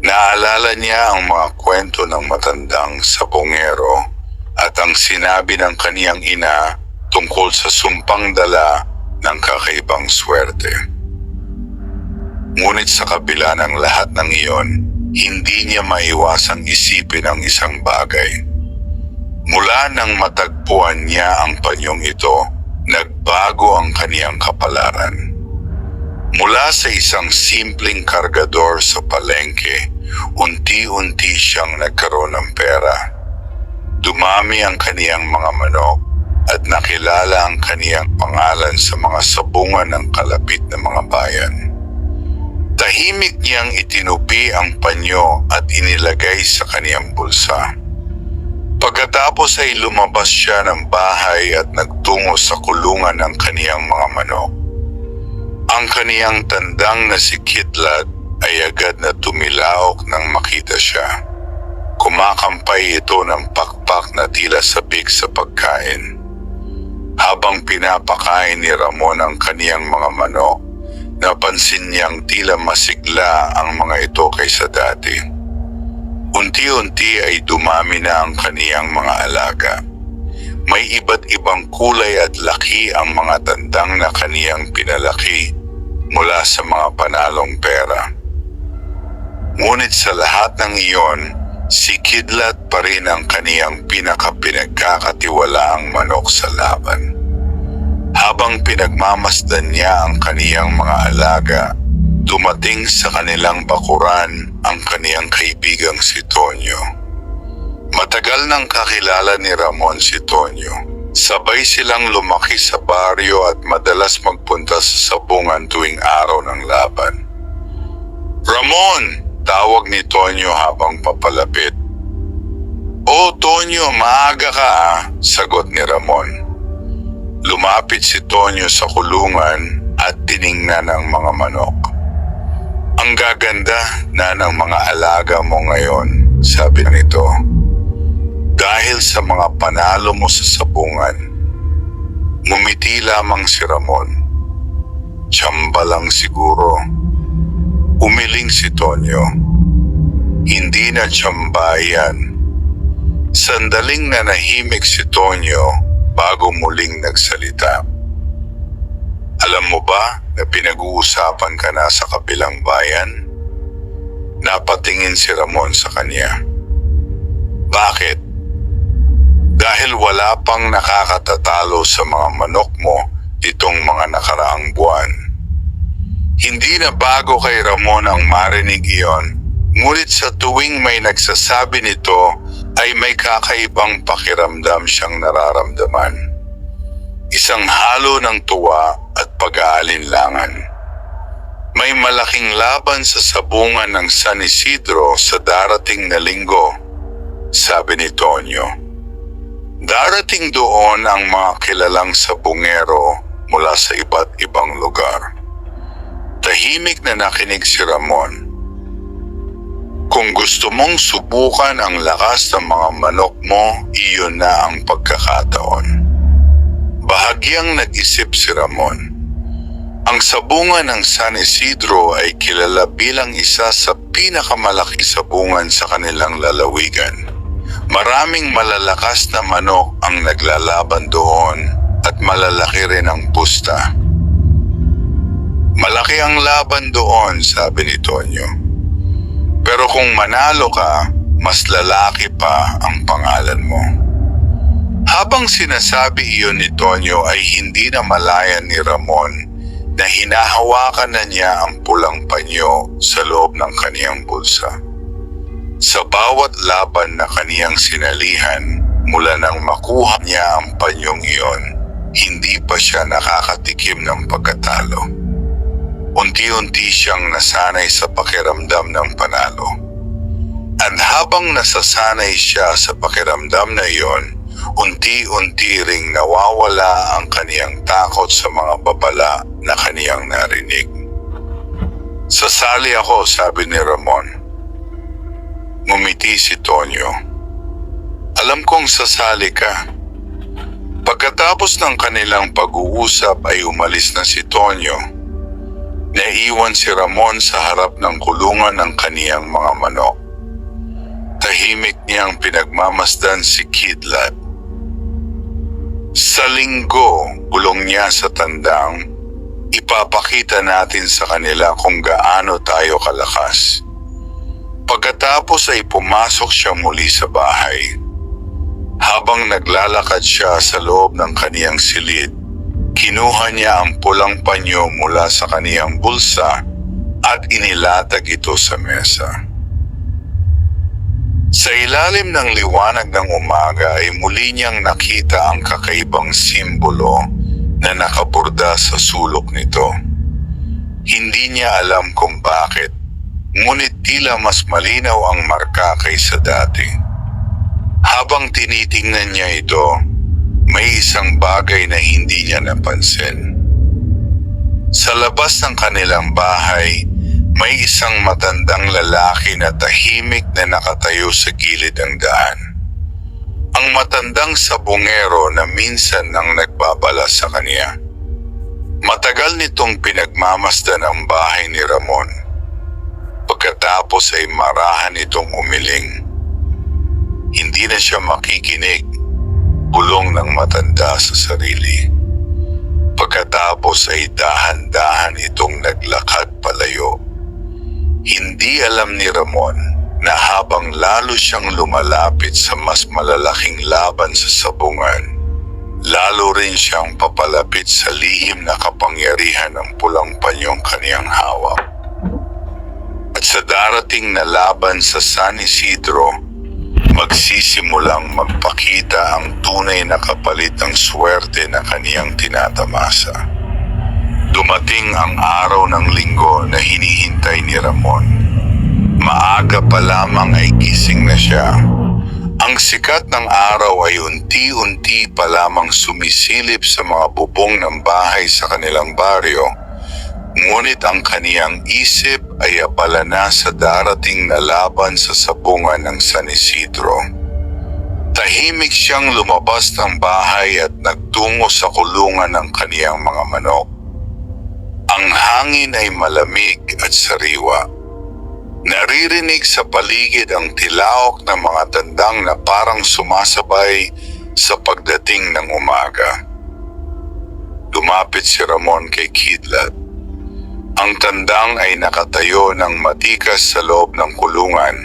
Naalala niya ang mga kwento ng matandang sabongero at ang sinabi ng kaniyang ina tungkol sa sumpang dala ng kakaibang swerte. Ngunit sa kabila ng lahat ng iyon, hindi niya maiwasang isipin ang isang bagay. Mula nang matagpuan niya ang panyong ito, nagbago ang kaniyang kapalaran. Mula sa isang simpleng kargador sa palengke, unti-unti siyang nagkaroon ng pera. Dumami ang kaniyang mga manok at nakilala ang kaniyang pangalan sa mga sabungan ng kalapit na mga bayan. Tahimik niyang itinupi ang panyo at inilagay sa kaniyang bulsa. Pagkatapos ay lumabas siya ng bahay at nagtungo sa kulungan ng kaniyang mga manok. Ang kaniyang tandang na si Kidlat ay agad na tumilaok nang makita siya. Kumakampay ito ng pakpak na tila sabik sa pagkain. Habang pinapakain ni Ramon ang kaniyang mga manok, Napansin niyang tila masigla ang mga ito kaysa dati. Unti-unti ay dumami na ang kaniyang mga alaga. May iba't ibang kulay at laki ang mga tandang na kaniyang pinalaki mula sa mga panalong pera. Ngunit sa lahat ng iyon, si Kidlat pa rin ang kaniyang pinagkakatiwalaang manok sa laban. Habang pinagmamasdan niya ang kaniyang mga alaga, dumating sa kanilang bakuran ang kaniyang kaibigang si Tonyo. Matagal nang kakilala ni Ramon si Tonyo. Sabay silang lumaki sa baryo at madalas magpunta sa sabungan tuwing araw ng laban. "Ramon!" tawag ni Tonyo habang papalapit. "Oh, Tonyo, maaga ka ah," sagot ni Ramon. Lumapit si Tonyo sa kulungan at tiningnan ang mga manok. "Ang gaganda na ng mga alaga mo ngayon," sabi nito. "Dahil sa mga panalo mo sa sabungan." Ngumiti lamang si Ramon. "Tsamba lang siguro." Umiling si Tonyo. "Hindi na tsamba yan." Sandaling nanahimik si Tonyo bago muling nagsalita. "Alam mo ba na pinag-uusapan ka na sa kabilang bayan?" Napatingin si Ramon sa kanya. "Bakit?" "Dahil wala pang nakakatatalo sa mga manok mo itong mga nakaraang buwan." Hindi na bago kay Ramon ang marinig iyon, ngunit sa tuwing may nagsasabi nito ay may kakaibang pakiramdam siyang nararamdaman. Isang halo ng tuwa at pag-aalinlangan. May malaking laban sa sabungan ng San Isidro sa darating na linggo, sabi ni Tonyo. Darating doon ang mga kilalang sabungero mula sa iba't ibang lugar. Tahimik na nakinig si Ramon. Kung gusto mong subukan ang lakas ng mga manok mo, iyon na ang pagkakataon. Bahagyang nag-isip si Ramon. Ang sabungan ng San Isidro ay kilala bilang isa sa pinakamalaki sabungan sa kanilang lalawigan. Maraming malalakas na manok ang naglalaban doon at malalaki rin ang pusta. Malaki ang laban doon, sabi ni Tonyo. Pero kung manalo ka, mas lalaki pa ang pangalan mo. Habang sinasabi iyon ni Tonyo ay hindi na malayan ni Ramon na hinahawakan na niya ang pulang panyo sa loob ng kaniyang bulsa. Sa bawat laban na kaniyang sinalihan, mula nang makuha niya ang panyong iyon, hindi pa siya nakakatikim ng pagkatalo. Unti-unti siyang nasanay sa pakiramdam ng panalo. At habang nasasanay siya sa pakiramdam na iyon, unti-unti ring nawawala ang kaniyang takot sa mga babala na kaniyang narinig. Sasali ako, sabi ni Ramon. Ngumiti si Tonyo. Alam kong sasali ka. Pagkatapos ng kanilang pag-uusap ay umalis na si Tonyo. Naiwan si Ramon sa harap ng kulungan ng kaniyang mga manok. Tahimik niyang pinagmamasdan si Kidlat. Sa linggo, bulong niya sa tandang, ipapakita natin sa kanila kung gaano tayo kalakas. Pagkatapos ay pumasok siya muli sa bahay. Habang naglalakad siya sa loob ng kaniyang silid, kinuha niya ang pulang panyo mula sa kaniyang bulsa at inilatag ito sa mesa. Sa ilalim ng liwanag ng umaga ay muli niyang nakita ang kakaibang simbolo na nakaburda sa sulok nito. Hindi niya alam kung bakit, ngunit tila mas malinaw ang marka kaysa dati. Habang tinitingnan niya ito, may isang bagay na hindi niya napansin. Sa labas ng kanilang bahay, may isang matandang lalaki na tahimik na nakatayo sa gilid ng daan. Ang matandang sabungero na minsan nang nagbabala sa kanya. Matagal nitong pinagmamasdan ang bahay ni Ramon. Pagkatapos ay marahan itong umiling. Hindi na siya makikinig, bulong ng matanda sa sarili. Pagkatapos ay dahan-dahan itong naglakad palayo. Hindi alam ni Ramon na habang lalo siyang lumalapit sa mas malalaking laban sa sabungan, lalo rin siyang papalapit sa lihim na kapangyarihan ng pulang panyong kaniyang hawak. At sa darating na laban sa San Isidro, magsisimulang magpakita ang tunay na kapalit ng swerte na kaniyang tinatamasa. Dumating ang araw ng linggo na hinihintay ni Ramon. Maaga pa lamang ay gising na siya. Ang sikat ng araw ay unti-unti pa lamang sumisilip sa mga bubong ng bahay sa kanilang baryo, ngunit ang kaniyang isip ay abala na sa darating na laban sa sabungan ng San Isidro. Tahimik siyang lumabas ng bahay at nagtungo sa kulungan ng kaniyang mga manok. Ang hangin ay malamig at sariwa. Naririnig sa paligid ang tilaok ng mga tandang na parang sumasabay sa pagdating ng umaga. Lumapit si Ramon kay Kidlat. Ang tandang ay nakatayo ng matikas sa loob ng kulungan.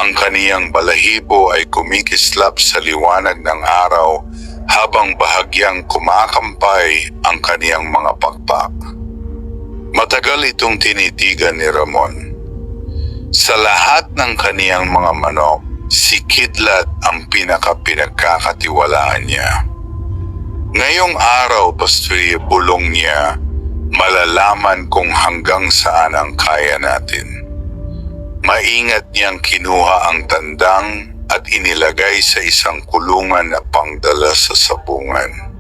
Ang kaniyang balahibo ay kumikislap sa liwanag ng araw habang bahagyang kumakampay ang kaniyang mga pakpak. Matagal itong tinitigan ni Ramon. Sa lahat ng kaniyang mga manok, si Kidlat ang pinagkakatiwalaan niya. Ngayong araw, Pastor, bulong niya, malalaman kung hanggang saan ang kaya natin. Maingat niyang kinuha ang tandang at inilagay sa isang kulungan na pangdala sa sabungan.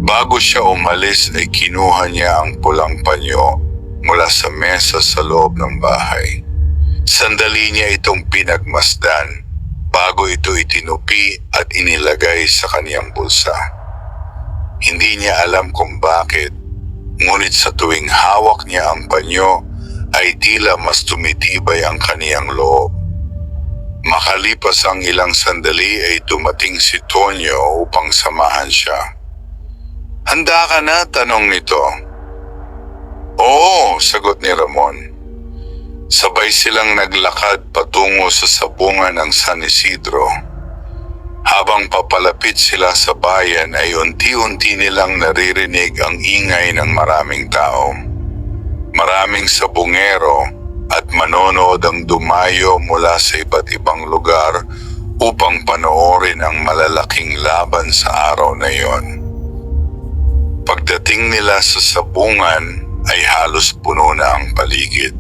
Bago siya umalis ay kinuha niya ang pulang panyo mula sa mesa sa loob ng bahay. Sandali niya itong pinagmasdan bago ito itinupi at inilagay sa kaniyang bulsa. Hindi niya alam kung bakit, ngunit sa tuwing hawak niya ang panyo ay tila mas tumitibay ang kaniyang loob. Makalipas ang ilang sandali ay dumating si Tonyo upang samahan siya. "Handa ka na?" tanong nito. "Oo," sagot ni Ramon. Sabay silang naglakad patungo sa sabungan ng San Isidro. Habang papalapit sila sa bayan ay unti-unti nilang naririnig ang ingay ng maraming tao. Maraming sabungero at manonood ang dumayo mula sa iba't ibang lugar upang panoorin ang malalaking laban sa araw na iyon. Pagdating nila sa sabungan ay halos puno na ang paligid.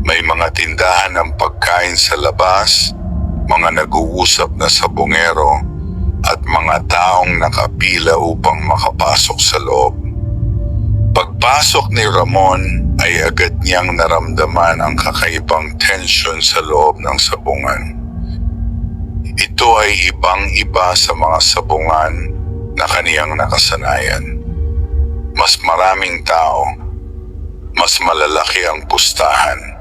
May mga tindahan ng pagkain sa labas, mga nag-uusap na sabungero, at mga taong nakapila upang makapasok sa loob. Pagpasok ni Ramon ay agad niyang naramdaman ang kakaibang tensyon sa loob ng sabungan. Ito ay ibang-iba sa mga sabungan na kaniyang nakasanayan. Mas maraming tao, mas malalaki ang pustahan,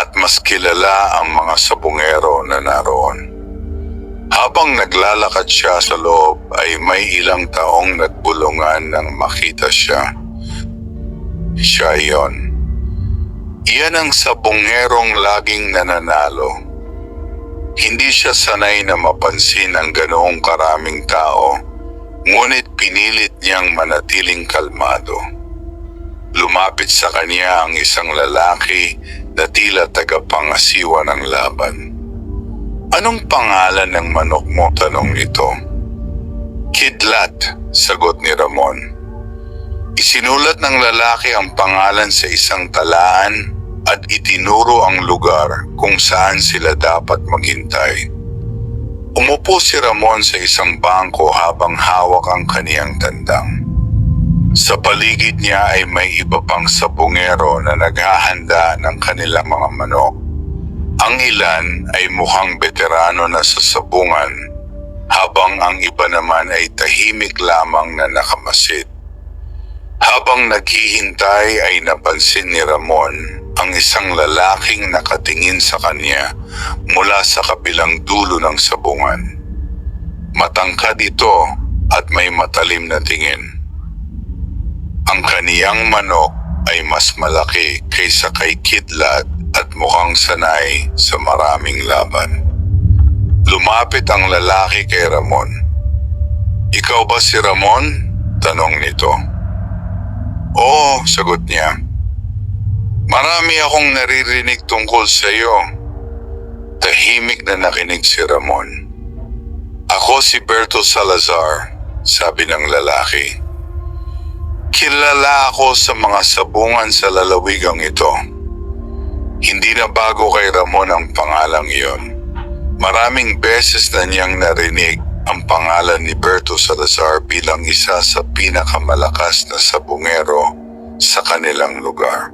at mas kilala ang mga sabungero na naroon. Habang naglalakad siya sa loob ay may ilang taong nagbulungan nang makita siya. Siya iyon. Iyan ang sabungerong laging nananalo. Hindi siya sanay na mapansin ang ganoong karaming tao, ngunit pinilit niyang manatiling kalmado. Lumapit sa kanya ang isang lalaki na tila tagapangasiwa ng laban. "Anong pangalan ng manok mo?" tanong nito. "Kidlat," sagot ni Ramon. Isinulat ng lalaki ang pangalan sa isang talaan at itinuro ang lugar kung saan sila dapat maghintay. Umupo si Ramon sa isang bangko habang hawak ang kaniyang tandang. Sa paligid niya ay may iba pang sabungero na naghahanda ng kanilang mga manok. Ang ilan ay mukhang veterano na sa sabungan, habang ang iba naman ay tahimik lamang na nakamasid. Habang naghihintay ay napansin ni Ramon ang isang lalaking nakatingin sa kanya mula sa kabilang dulo ng sabungan. Matangkad ito at may matalim na tingin. Ang kaniyang manok ay mas malaki kaysa kay Kidlat at mukhang sanay sa maraming laban. Lumapit ang lalaki kay Ramon. "Ikaw ba si Ramon?" tanong nito. "Oo," sagot niya. "Marami akong naririnig tungkol sa iyo." Tahimik na nakinig si Ramon. "Ako si Berto Salazar," sabi ng lalaki. "Kilala ako sa mga sabungan sa lalawigang ito." Hindi na bago kay Ramon ang pangalang iyon. Maraming beses na niyang narinig ang pangalan ni Berto Salazar bilang isa sa pinakamalakas na sabungero sa kanilang lugar.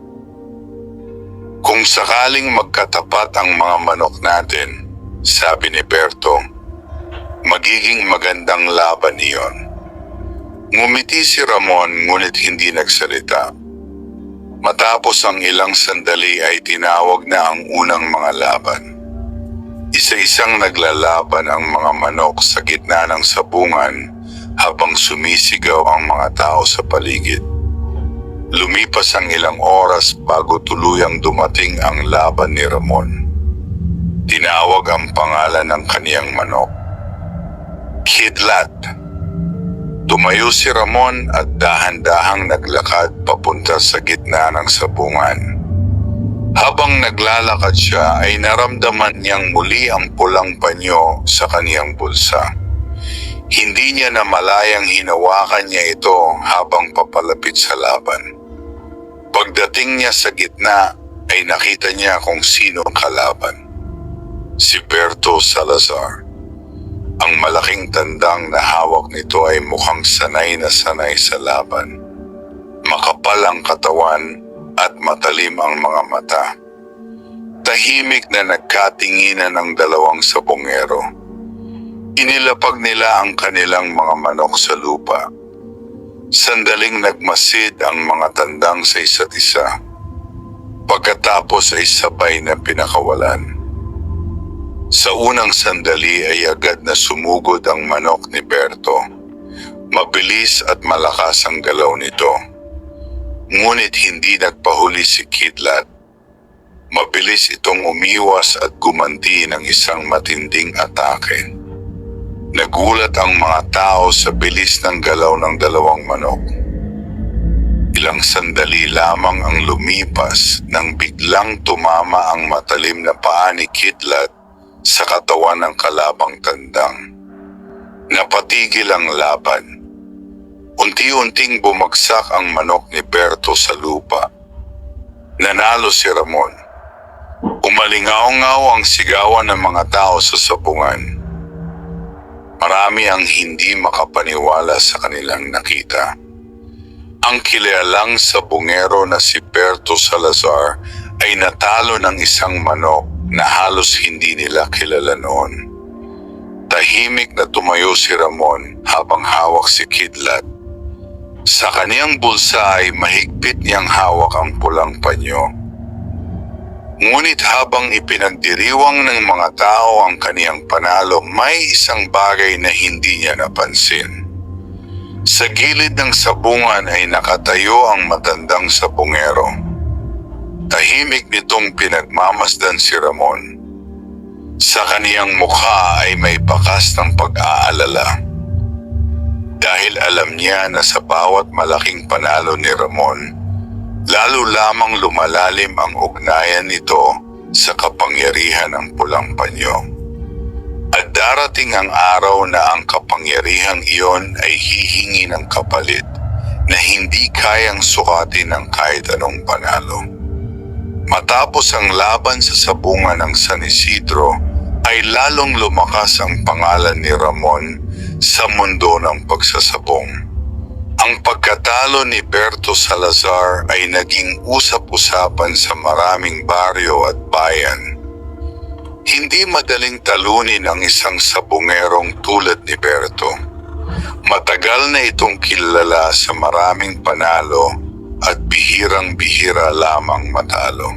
"Kung sakaling magkatapat ang mga manok natin," sabi ni Berto, "magiging magandang laban iyon." Ngumiti si Ramon ngunit hindi nagsalita. Matapos ang ilang sandali ay tinawag na ang unang mga laban. Isa-isang naglalaban ang mga manok sa gitna ng sabungan habang sumisigaw ang mga tao sa paligid. Lumipas ang ilang oras bago tuluyang dumating ang laban ni Ramon. Tinawag ang pangalan ng kaniyang manok, Kidlat. Tumayo si Ramon at dahan-dahang naglakad papunta sa gitna ng sabungan. Habang naglalakad siya ay naramdaman niyang muli ang pulang panyo sa kaniyang bulsa. Hindi niya namalayang hinawakan niya ito habang papalapit sa laban. Pagdating niya sa gitna ay nakita niya kung sino ang kalaban. Si Berto Salazar. Ang malaking tandang na hawak nito ay mukhang sanay na sanay sa laban. Makapal ang katawan at matalim ang mga mata. Tahimik na nagkatinginan ang dalawang sabongero. Inilapag nila ang kanilang mga manok sa lupa. Sandaling nagmasid ang mga tandang sa isa't isa. Pagkatapos ay sabay na pinakawalan. Sa unang sandali ay agad na sumugod ang manok ni Berto. Mabilis at malakas ang galaw nito. Ngunit hindi nagpahuli si Kidlat. Mabilis itong umiwas at gumanti ng isang matinding atake. Nagulat ang mga tao sa bilis ng galaw ng dalawang manok. Ilang sandali lamang ang lumipas nang biglang tumama ang matalim na paa ni Kidlat sa katawan ng kalabang tandang. Napatigil ang laban. Unti-unting bumagsak ang manok ni Berto sa lupa. Nanalo si Ramon. Umalingaw-ngaw ang sigawan ng mga tao sa sabungan. Marami ang hindi makapaniwala sa kanilang nakita. Ang kilalang sabungero na si Berto Salazar ay natalo ng isang manok na halos hindi nila kilala noon. Tahimik na tumayo si Ramon habang hawak si Kidlat. Sa kaniyang bulsa ay mahigpit niyang hawak ang pulang panyo. Ngunit habang ipinagdiriwang ng mga tao ang kaniyang panalo, may isang bagay na hindi niya napansin. Sa gilid ng sabungan ay nakatayo ang matandang sabungero. Tahimik nitong pinagmamasdan si Ramon. Sa kaniyang mukha ay may bakas ng pag-aalala. Dahil alam niya na sa bawat malaking panalo ni Ramon, lalo lamang lumalalim ang ugnayan nito sa kapangyarihan ng pulang panyo. At darating ang araw na ang kapangyarihang iyon ay hihingi ng kapalit na hindi kayang sukatin ng kahit anong panalo. Matapos ang laban sa sabungan ng San Isidro, ay lalong lumakas ang pangalan ni Ramon sa mundo ng pagsasabong. Ang pagkatalo ni Berto Salazar ay naging usap-usapan sa maraming baryo at bayan. Hindi madaling talunin ang isang sabungerong tulad ni Berto. Matagal na itong kilala sa maraming panalo at bihirang-bihira lamang matalo.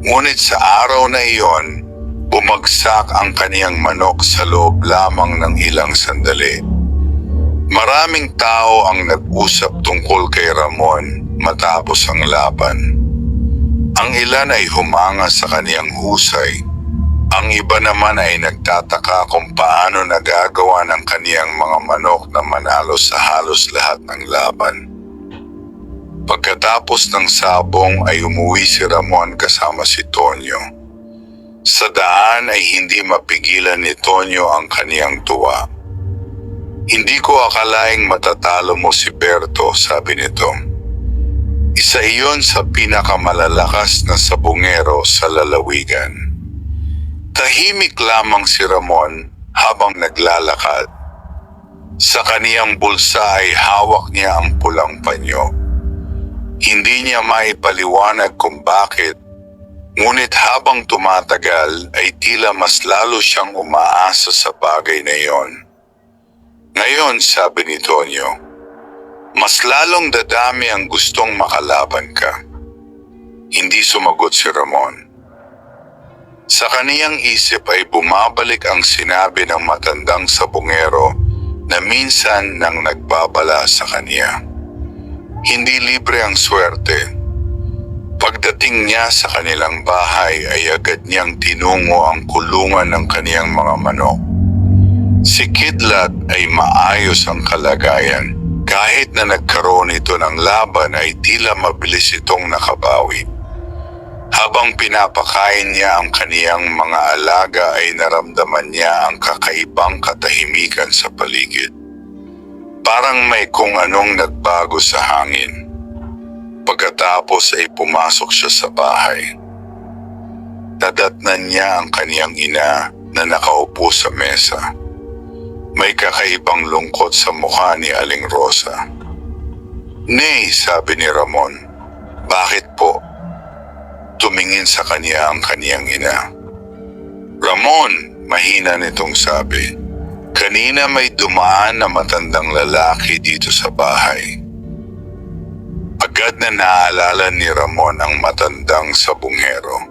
Ngunit sa araw na iyon, bumagsak ang kaniyang manok sa loob lamang ng ilang sandali. Maraming tao ang nag-usap tungkol kay Ramon matapos ang laban. Ang ilan ay humanga sa kaniyang husay. Ang iba naman ay nagtataka kung paano nagagawa ng kaniyang mga manok na manalo sa halos lahat ng laban. Pagkatapos ng sabong ay umuwi si Ramon kasama si Tonyo. Sa daan ay hindi mapigilan ni Tonyo ang kaniyang tuwa. "Hindi ko akalaing matatalo mo si Berto," sabi nito. "Isa iyon sa pinakamalalakas na sabungero sa lalawigan." Tahimik lamang si Ramon habang naglalakad. Sa kaniyang bulsa ay hawak niya ang pulang panyo. Hindi niya maipaliwanag kung bakit, ngunit habang tumatagal ay tila mas lalo siyang umaasa sa bagay na iyon. "Ngayon," sabi ni Tonyo, "mas lalong dadami ang gustong makalaban ka." Hindi sumagot si Ramon. Sa kaniyang isip ay bumabalik ang sinabi ng matandang sabungero na minsan nang nagbabala sa kaniya. Hindi libre ang swerte. Pagdating niya sa kanilang bahay ay agad niyang tinungo ang kulungan ng kaniyang mga manok. Si Kidlat ay maayos ang kalagayan. Kahit na nagkaroon ito ng laban ay tila mabilis itong nakabawi. Habang pinapakain niya ang kaniyang mga alaga ay naramdaman niya ang kakaibang katahimikan sa paligid. Parang may kung anong nagbago sa hangin. Pagkatapos ay pumasok siya sa bahay. Nadatnan niya ang kaniyang ina na nakaupo sa mesa. May kakaibang lungkot sa mukha ni Aling Rosa. "Nay," sabi ni Ramon. "Bakit po?" Tumingin sa kaniya ang kaniyang ina. "Ramon," mahina nitong sabi, "kanina may dumaan na matandang lalaki dito sa bahay." Agad na naalala ni Ramon ang matandang sabungero.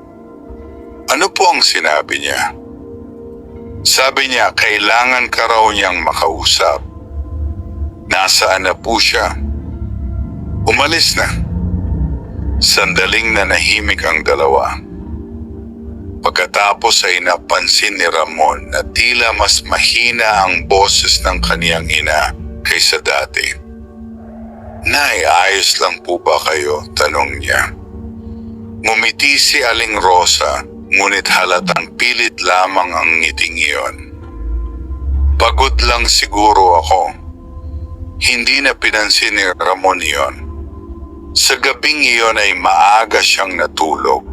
Ano po ang sinabi niya? Sabi niya kailangan ka raw niyang makausap. Nasaan na po siya? Umalis na. Sandaling nanahimik ang dalawa. Pagkatapos ay napansin ni Ramon na tila mas mahina ang boses ng kaniyang ina kaysa dati. "Nay, ayos lang po ba kayo?" tanong niya. Ngumiti si Aling Rosa, ngunit halatang pilit lamang ang ngiting iyon. "Pagod lang siguro ako." Hindi na pinansin ni Ramon iyon. Sa gabing iyon ay maaga siyang natulog.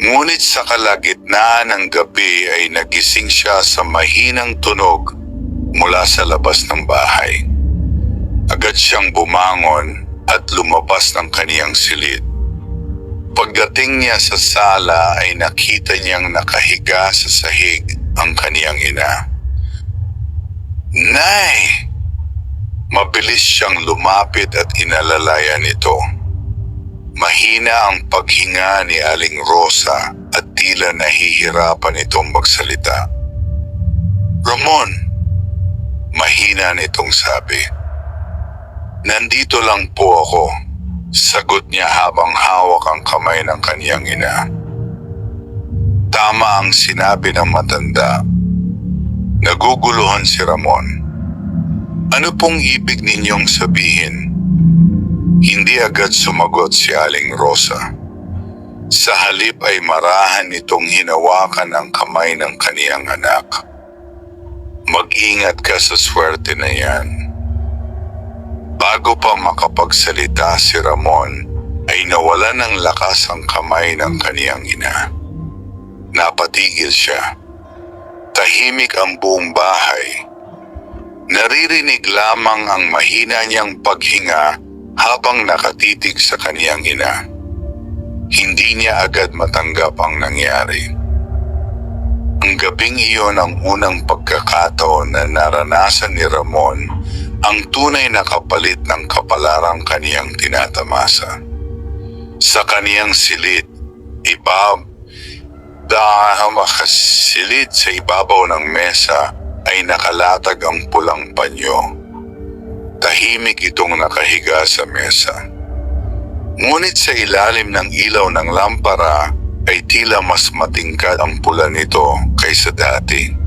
Ngunit sa kalagitnaan ng gabi ay nagising siya sa mahinang tunog mula sa labas ng bahay. Agad siyang bumangon at lumabas ng kaniyang silid. Pagdating niya sa sala ay nakita niyang nakahiga sa sahig ang kaniyang ina. "Nay!" Mabilis siyang lumapit at inalalayan ito. Mahina ang paghinga ni Aling Rosa at tila nahihirapan itong magsalita. "Ramon," mahina nitong sabi. "Nandito lang po ako," sagot niya habang hawak ang kamay ng kaniyang ina. Tama ang sinabi ng matanda. Naguguluhan si Ramon. "Ano pong ibig ninyong sabihin?" Hindi agad sumagot si Aling Rosa. Sa halip ay marahan nitong hinawakan ang kamay ng kaniyang anak. "Mag-ingat ka sa swerte na yan." Bago pa makapagsalita si Ramon, ay nawalan ng lakas ang kamay ng kaniyang ina. Napatigil siya. Tahimik ang buong bahay. Naririnig lamang ang mahina niyang paghinga habang nakatitig sa kaniyang ina. Hindi niya agad matanggap ang nangyari. Ang gabing iyon ang unang pagkakataon pagkakataon na naranasan ni Ramon ang tunay na kapalit ng kapalarang kaniyang tinatamasa. Sa kaniyang silid, silid sa ibabaw ng mesa ay nakalatag ang pulang panyo. Tahimik itong nakahiga sa mesa. Ngunit sa ilalim ng ilaw ng lampara ay tila mas matingkad ang pula nito kaysa dati.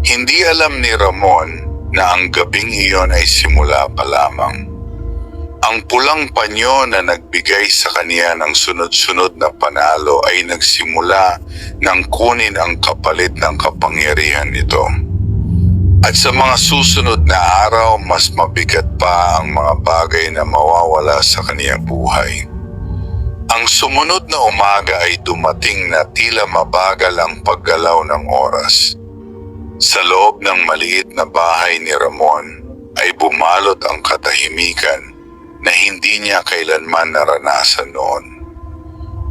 Hindi alam ni Ramon na ang gabing iyon ay simula pa lamang. Ang pulang panyo na nagbigay sa kaniya ng sunod-sunod na panalo ay nagsimula nang kunin ang kapalit ng kapangyarihan nito. At sa mga susunod na araw, mas mabigat pa ang mga bagay na mawawala sa kaniyang buhay. Ang sumunod na umaga ay dumating na tila mabagal ang paggalaw ng oras. Sa loob ng maliit na bahay ni Ramon ay bumalot ang katahimikan na hindi niya kailanman naranasan noon.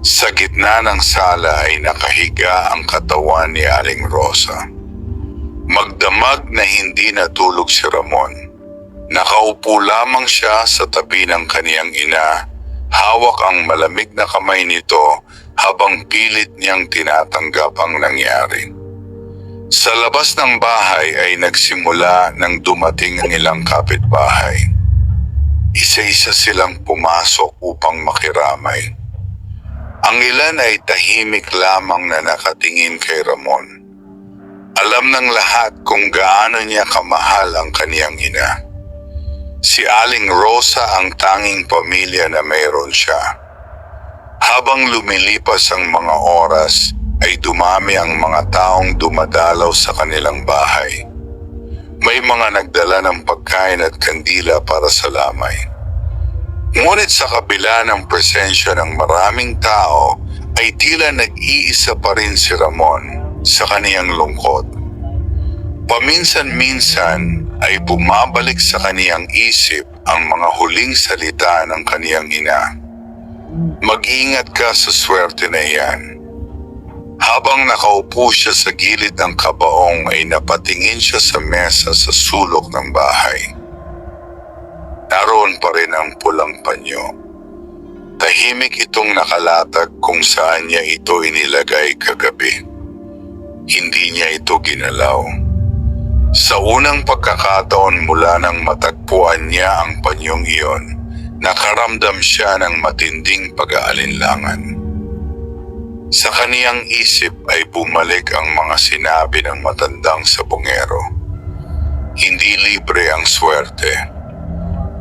Sa gitna ng sala ay nakahiga ang katawan ni Aling Rosa. Magdamag na hindi natulog si Ramon. Nakaupo lamang siya sa tabi ng kaniyang ina, hawak ang malamig na kamay nito habang pilit niyang tinatanggap ang nangyari. Sa labas ng bahay ay nagsimula nang dumating ang ilang kapitbahay. Isa-isa silang pumasok upang makiramay. Ang ilan ay tahimik lamang na nakatingin kay Ramon. Alam ng lahat kung gaano niya kamahal ang kaniyang ina. Si Aling Rosa ang tanging pamilya na mayroon siya. Habang lumilipas ang mga oras, ay dumami ang mga taong dumadalaw sa kanilang bahay. May mga nagdala ng pagkain at kandila para sa lamay. Ngunit sa kabila ng presensya ng maraming tao, ay tila nag-iisa pa rin si Ramon sa kaniyang lungkot. Paminsan-minsan ay bumabalik sa kaniyang isip ang mga huling salita ng kaniyang ina. Mag-ingat ka sa swerte na iyan. Habang nakaupo siya sa gilid ng kabaong ay napatingin siya sa mesa sa sulok ng bahay. Naroon pa rin ang pulang panyo. Tahimik itong nakalatag kung saan niya ito inilagay kagabi. Hindi niya ito ginalaw. Sa unang pagkakataon mula nang matagpuan niya ang panyong iyon, nakaramdam siya ng matinding pag-aalinlangan. Sa kaniyang isip ay bumalik ang mga sinabi ng matandang sabongero. Hindi libre ang swerte.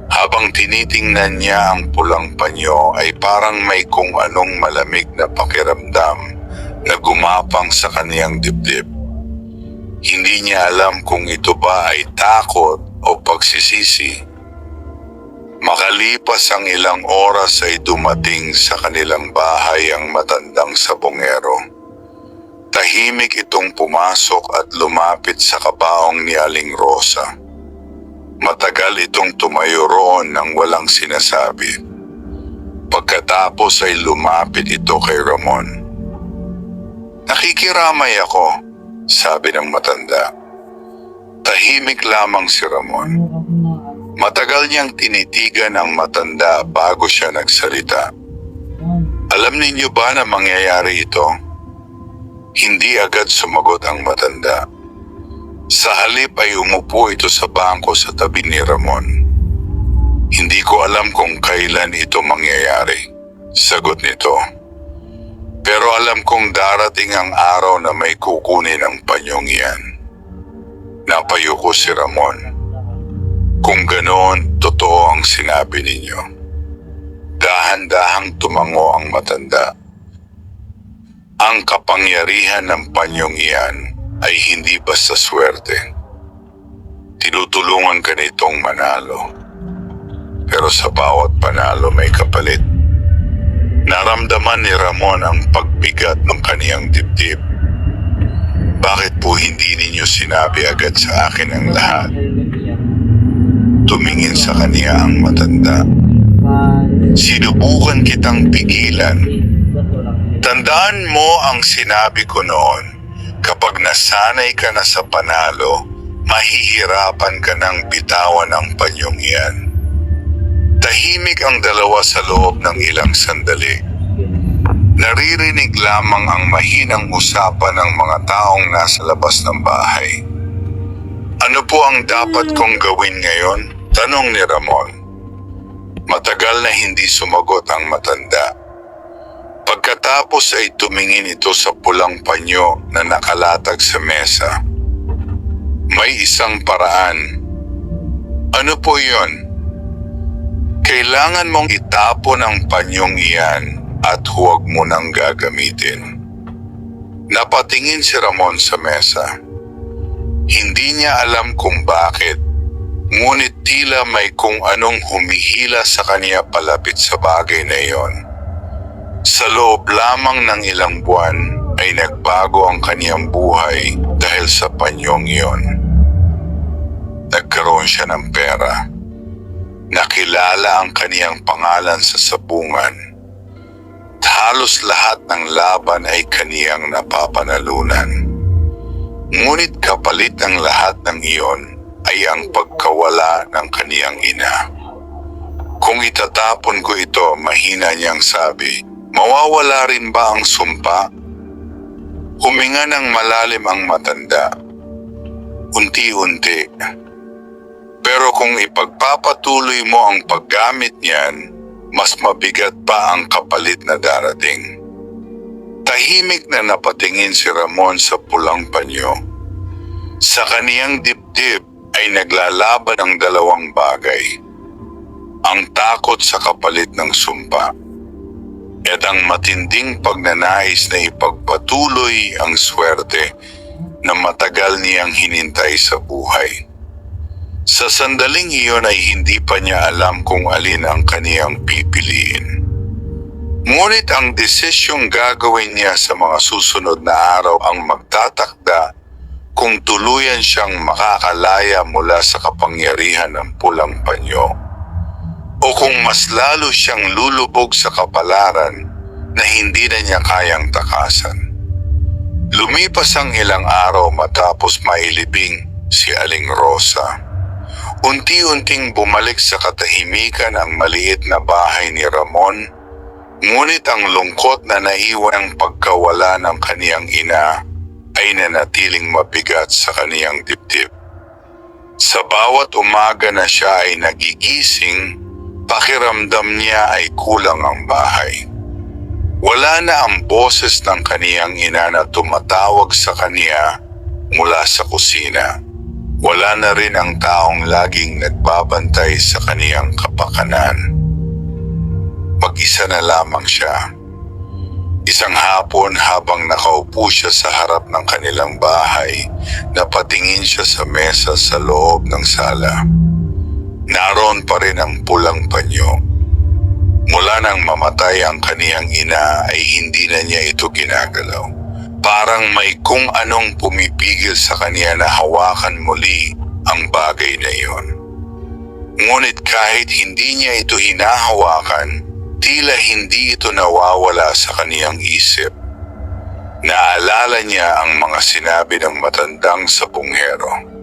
Habang tinitingnan niya ang pulang panyo ay parang may kung anong malamig na pakiramdam na gumapang sa kaniyang dibdib. Hindi niya alam kung ito ba ay takot o pagsisisi. Makalipas ang ilang oras ay dumating sa kanilang bahay ang matandang sabongero. Tahimik itong pumasok at lumapit sa kabaong ni Aling Rosa. Matagal itong tumayo roon nang walang sinasabi. Pagkatapos ay lumapit ito kay Ramon. "Nakikiramay ako," sabi ng matanda. Tahimik lamang si Ramon. Matagal niyang tinitigan ang matanda bago siya nagsalita. "Alam ninyo ba na mangyayari ito?" Hindi agad sumagot ang matanda. Sa halip ay umupo ito sa bangko sa tabi ni Ramon. "Hindi ko alam kung kailan ito mangyayari," sagot nito. "Pero alam kong darating ang araw na may kukunin ang panyong iyan." Napayuko si Ramon. "Kung ganoon, totoo ang sinabi ninyo." Dahan-dahang tumango ang matanda. Ang kapangyarihan ng panyong iyan ay hindi basta swerte. Tinutulungan ka nitong manalo. Pero sa bawat panalo may kapalit. Naramdaman ni Ramon ang pagbigat ng kaniyang dibdib. "Bakit po hindi ninyo sinabi agad sa akin ang lahat?" Tumingin sa kaniya ang matanda. "Sinubukan kitang pigilan. Tandaan mo ang sinabi ko noon, Kapag nasanay ka na sa panalo, mahihirapan ka ng bitawan ang panyong iyan. Tahimik ang dalawa sa loob ng ilang sandali. Naririnig lamang ang mahinang usapan ng mga taong nasa labas ng bahay. Ano po ang dapat kong gawin ngayon? Tanong ni Ramon. Matagal na hindi sumagot ang matanda. Pagkatapos ay tumingin ito sa pulang panyo na nakalatag sa mesa. May isang paraan. Ano po yon? Kailangan mong itapon ang panyong iyan at huwag mo nang gagamitin. Napatingin si Ramon sa mesa. Hindi niya alam kung bakit, ngunit tila may kung anong humihila sa kanya palapit sa bagay na iyon. Sa loob lamang ng ilang buwan ay nagbago ang kaniyang buhay dahil sa panyong iyon. Nagkaroon siya ng pera. Nakilala ang kaniyang pangalan sa sabungan. Halos lahat ng laban ay kaniyang napapanalunan. Ngunit kapalit ng lahat ng iyon ay ang pagkawala ng kaniyang ina. Kung itatapon ko ito, mahina niyang sabi, mawawala rin ba ang sumpa? Huminga ng malalim ang matanda. Unti-unti. Pero kung ipagpapatuloy mo ang paggamit niyan, mas mabigat pa ang kapalit na darating. Tahimik na napatingin si Ramon sa pulang panyo. Sa kaniyang dibdib ay naglalaban ang dalawang bagay. Ang takot sa kapalit ng sumpa at ang matinding pagnanais na ipagpatuloy ang swerte na matagal niyang hinintay sa buhay. Sa sandaling iyon ay hindi pa niya alam kung alin ang kaniyang pipiliin. Ngunit ang desisyong gagawin niya sa mga susunod na araw ang magtatakda kung tuluyan siyang makakalaya mula sa kapangyarihan ng pulang panyo o kung mas lalo siyang lulubog sa kapalaran na hindi na niya kayang takasan. Lumipas ang ilang araw matapos mailibing si Aling Rosa. Unti-unting bumalik sa katahimikan ang maliit na bahay ni Ramon, ngunit ang lungkot na naiwan ang pagkawala ng kaniyang ina ay nanatiling mabigat sa kaniyang dibdib. Sa bawat umaga na siya ay nagigising, pakiramdam niya ay kulang ang bahay. Wala na ang boses ng kaniyang ina na tumatawag sa kaniya mula sa kusina. Wala na rin ang taong laging nagbabantay sa kaniyang kapakanan. Mag-isa na lamang siya. Isang hapon habang nakaupo siya sa harap ng kanilang bahay, napatingin siya sa mesa sa loob ng sala. Naroon pa rin ang pulang panyo. Mula nang mamatay ang kaniyang ina ay hindi na niya ito ginagalaw. Parang may kung anong pumipigil sa kanya na hawakan muli ang bagay na iyon. Ngunit kahit hindi niya ito hinahawakan, tila hindi ito nawawala sa kaniyang isip. Naalala niya ang mga sinabi ng matandang sabunghero.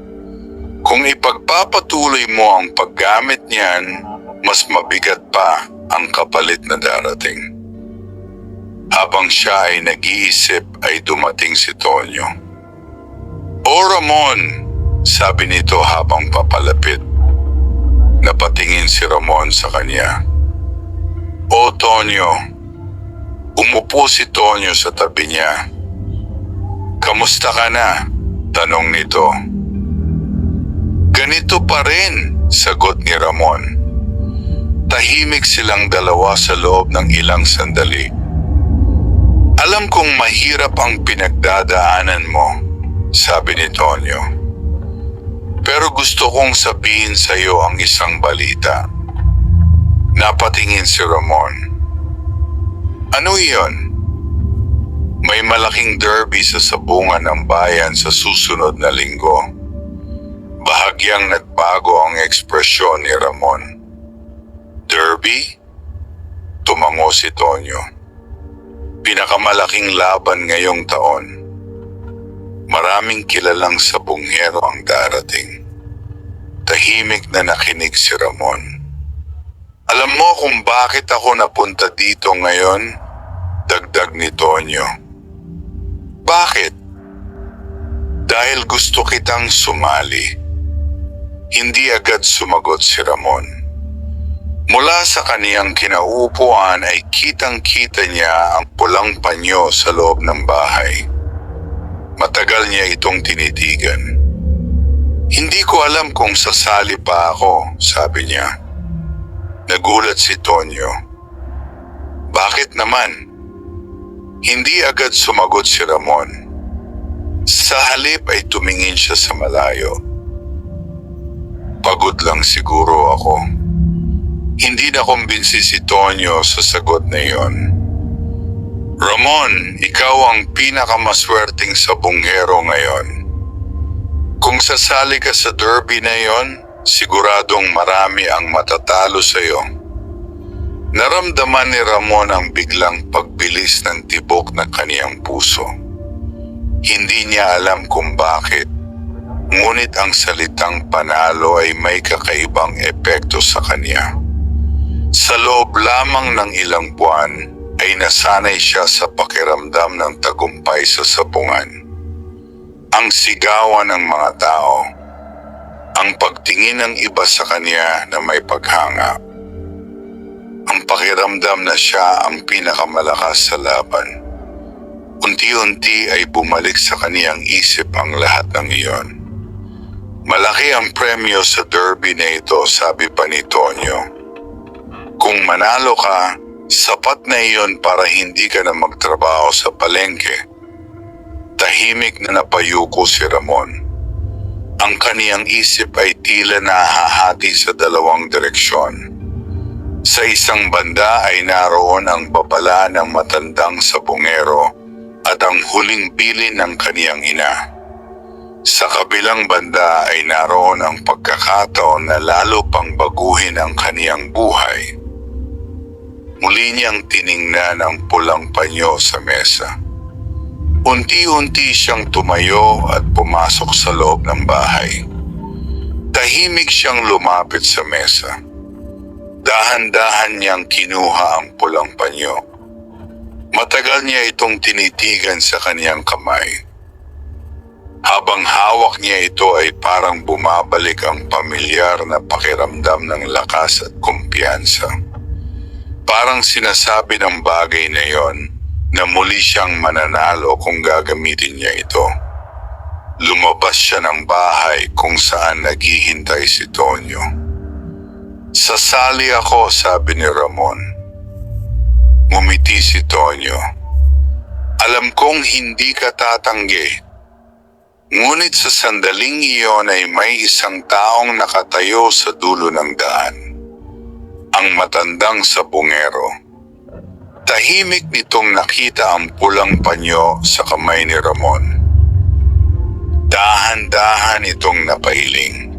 Kung ipagpapatuloy mo ang paggamit niyan, mas mabigat pa ang kapalit na darating. Habang siya ay nag-iisip ay dumating si Tonyo. "O Ramon," sabi nito habang papalapit. Napatingin si Ramon sa kanya. "O Tonyo." Umupo si Tonyo sa tabi niya. "Kamusta ka na?" tanong nito. "Ganito pa rin," sagot ni Ramon. Tahimik silang dalawa sa loob ng ilang sandali. "Alam kong mahirap ang pinagdadaanan mo," sabi ni Tonyo. "Pero gusto kong sabihin sa iyo ang isang balita." Napatingin si Ramon. "Ano iyon?" "May malaking derby sa sabungan ng bayan sa susunod na linggo." Bahagyang nagbago ang ekspresyon ni Ramon. "Derby?" Tumango si Tonyo. "Pinakamalaking laban ngayong taon." Maraming kilalang sabonghero ang darating. Tahimik na nakinig si Ramon. Alam mo kung bakit ako napunta dito ngayon? Dagdag ni Tonyo. Bakit? Dahil gusto kitang sumali. Hindi agad sumagot si Ramon. Mula sa kaniyang kinaupuan ay kitang-kita niya ang pulang panyo sa loob ng bahay. Matagal niya itong tinitigan. Hindi ko alam kung sasali pa ako, sabi niya. Nagulat si Tonyo. Bakit naman? Hindi agad sumagot si Ramon. Sa halip ay tumingin siya sa malayo. Pagod lang siguro ako. Hindi na kumbinsi si Tonyo sa sagot na iyon. Ramon, ikaw ang pinakamaswerteng sabonghero ngayon. Kung sasali ka sa derby na iyon, siguradong marami ang matatalo sa iyo. Naramdaman ni Ramon ang biglang pagbilis ng tibok ng kaniyang puso. Hindi niya alam kung bakit. Ngunit ang salitang panalo ay may kakaibang epekto sa kanya. Sa loob lamang ng ilang buwan ay nasanay siya sa pakiramdam ng tagumpay sa sabungan. Ang sigawan ng mga tao, ang pagtingin ng iba sa kanya na may paghanga, ang pakiramdam na siya ang pinakamalakas sa laban. Unti-unti ay bumalik sa kaniyang isip ang lahat ng iyon. Malaki ang premyo sa derby na ito, sabi pa ni Tonyo. Kung manalo ka, sapat na iyon para hindi ka na magtrabaho sa palengke. Tahimik na napayuko si Ramon. Ang kaniyang isip ay tila nahahati sa dalawang direksyon. Sa isang banda ay naroon ang babala ng matandang sabongero at ang huling bilin ng kaniyang ina. Sa kabilang banda ay naroon ang pagkakataon na lalo pang baguhin ang kaniyang buhay. Muli niyang tiningnan ang pulang panyo sa mesa. Unti-unti siyang tumayo at pumasok sa loob ng bahay. Tahimik siyang lumapit sa mesa. Dahan-dahan niyang kinuha ang pulang panyo. Matagal niya itong tinitigan sa kaniyang kamay. Habang hawak niya ito ay parang bumabalik ang pamilyar na pakiramdam ng lakas at kumpiyansa. Parang sinasabi ng bagay na iyon na muli siyang mananalo kung gagamitin niya ito. Lumabas siya ng bahay kung saan naghihintay si Tonyo. Sasali ako, sabi ni Ramon. Ngumiti si Tonyo. Alam kong hindi ka tatanggi. Ngunit sa sandaling iyon ay may isang taong nakatayo sa dulo ng daan. Ang matandang sabongero. Tahimik nitong nakita ang pulang panyo sa kamay ni Ramon. Dahan-dahan itong napahiling.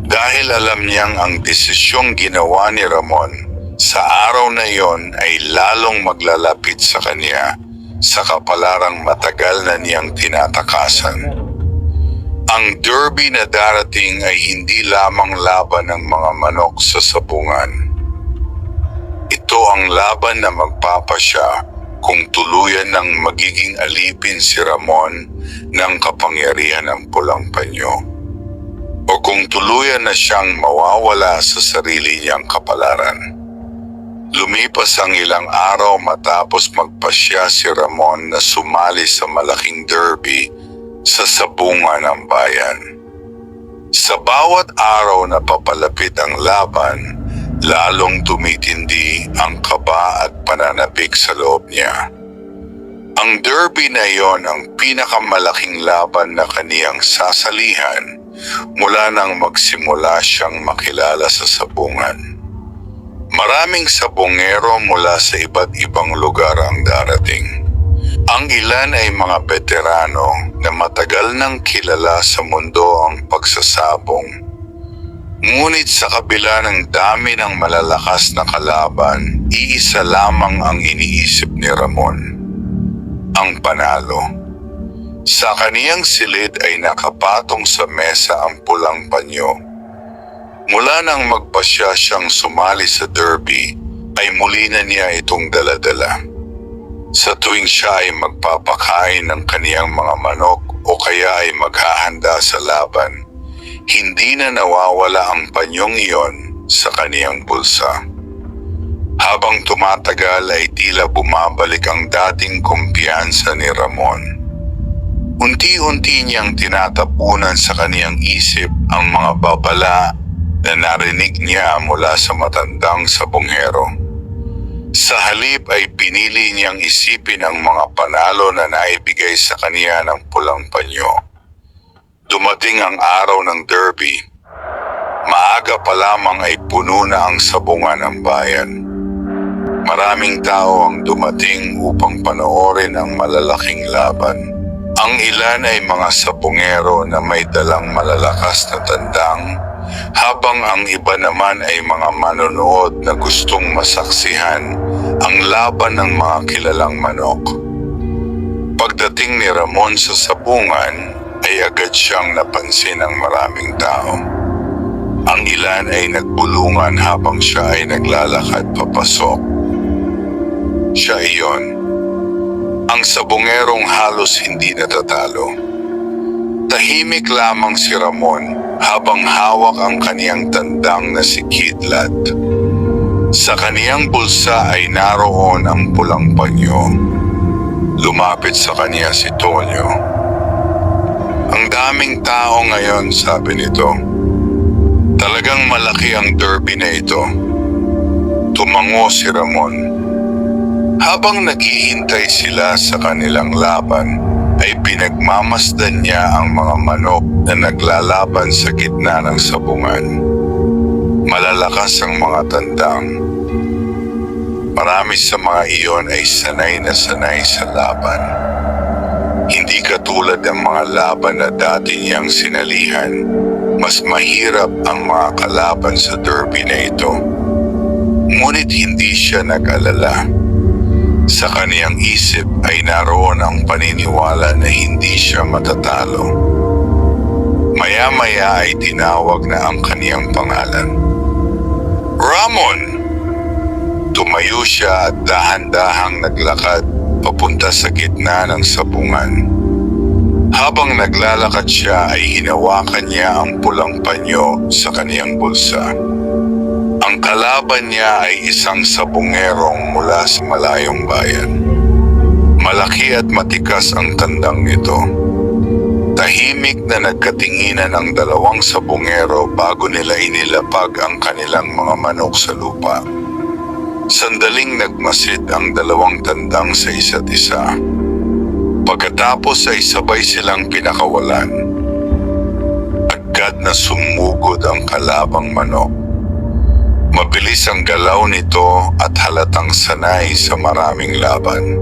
Dahil alam niyang ang desisyong ginawa ni Ramon sa araw na iyon ay lalong maglalapit sa kanya sa kapalarang matagal na niyang tinatakasan. Ang derby na darating ay hindi lamang laban ng mga manok sa sabungan. Ito ang laban na magpapasya kung tuluyan ng magiging alipin si Ramon ng kapangyarihan ng pulang panyo. O kung tuluyan na siyang mawawala sa sarili niyang kapalaran. Lumipas ang ilang araw matapos magpasya si Ramon na sumali sa malaking derby sa sabungan ng bayan. Sa bawat araw na papalapit ang laban, lalong tumitindi ang kaba at pananabik sa loob niya. Ang derby na iyon ang pinakamalaking laban na kaniyang sasalihan mula nang magsimula siyang makilala sa sabungan. Maraming sabongero mula sa iba't ibang lugar ang darating. Ang ilan ay mga veterano na matagal nang kilala sa mundo ang pagsasabong. Ngunit sa kabila ng dami ng malalakas na kalaban, iisa lamang ang iniisip ni Ramon. Ang panalo. Sa kaniyang silid ay nakapatong sa mesa ang pulang panyo. Mula nang magpasya siyang sumali sa derby, ay muli na niya itong daladala. Sa tuwing siya ay magpapakain ng kaniyang mga manok o kaya ay maghahanda sa laban, hindi na nawawala ang panyong iyon sa kaniyang bulsa. Habang tumatagal ay tila bumabalik ang dating kumpiyansa ni Ramon. Unti-unti niyang tinatapunan sa kaniyang isip ang mga babala na narinig niya mula sa matandang sabonghero. Sa halip ay pinili niyang isipin ang mga panalo na naibigay sa kaniya ng pulang panyo. Dumating ang araw ng derby. Maaga pa lamang ay puno na ang sabungan ng bayan. Maraming tao ang dumating upang panoorin ang malalaking laban. Ang ilan ay mga sabongero na may dalang malalakas na tandang, habang ang iba naman ay mga manonood na gustong masaksihan ang laban ng mga kilalang manok. Pagdating ni Ramon sa sabungan, ay agad siyang napansin ng maraming tao. Ang ilan ay nagbulungan habang siya ay naglalakad papasok. Siya iyon, ang sabongerong halos hindi natatalo. Tahimik lamang si Ramon habang hawak ang kaniyang tandang na si Kidlat. Sa kaniyang bulsa ay naroon ang pulang panyo. Lumapit sa kaniya si Tonyo. Ang daming tao ngayon, sabi nito. Talagang malaki ang derby na ito. Tumango si Ramon. Habang naghihintay sila sa kanilang laban, ay pinagmamasdan niya ang mga manok na naglalaban sa gitna ng sabungan. Malalakas ang mga tandang. Marami sa mga iyon ay sanay na sanay sa laban. Hindi katulad ng mga laban na dati niyang sinalihan, mas mahirap ang mga kalaban sa derby na ito. Ngunit hindi siya nag-alala. Sa kaniyang isip ay naroon ang paniniwala na hindi siya matatalo. Maya-maya ay tinawag na ang kaniyang pangalan. Ramon! Tumayo siya at dahan-dahang naglakad papunta sa gitna ng sabungan. Habang naglalakad siya ay hinawakan niya ang pulang panyo sa kaniyang bulsa. Ang kalaban niya ay isang sabongerong mula sa malayong bayan. Malaki at matikas ang tandang nito. Tahimik na nagkatinginan ang dalawang sabongero bago nila inilapag ang kanilang mga manok sa lupa. Sandaling nagmasid ang dalawang tandang sa isa't isa. Pagkatapos ay sabay silang pinakawalan. Agad na sumugod ang kalabang manok. Mabilis ang galaw nito at halatang sanay sa maraming laban.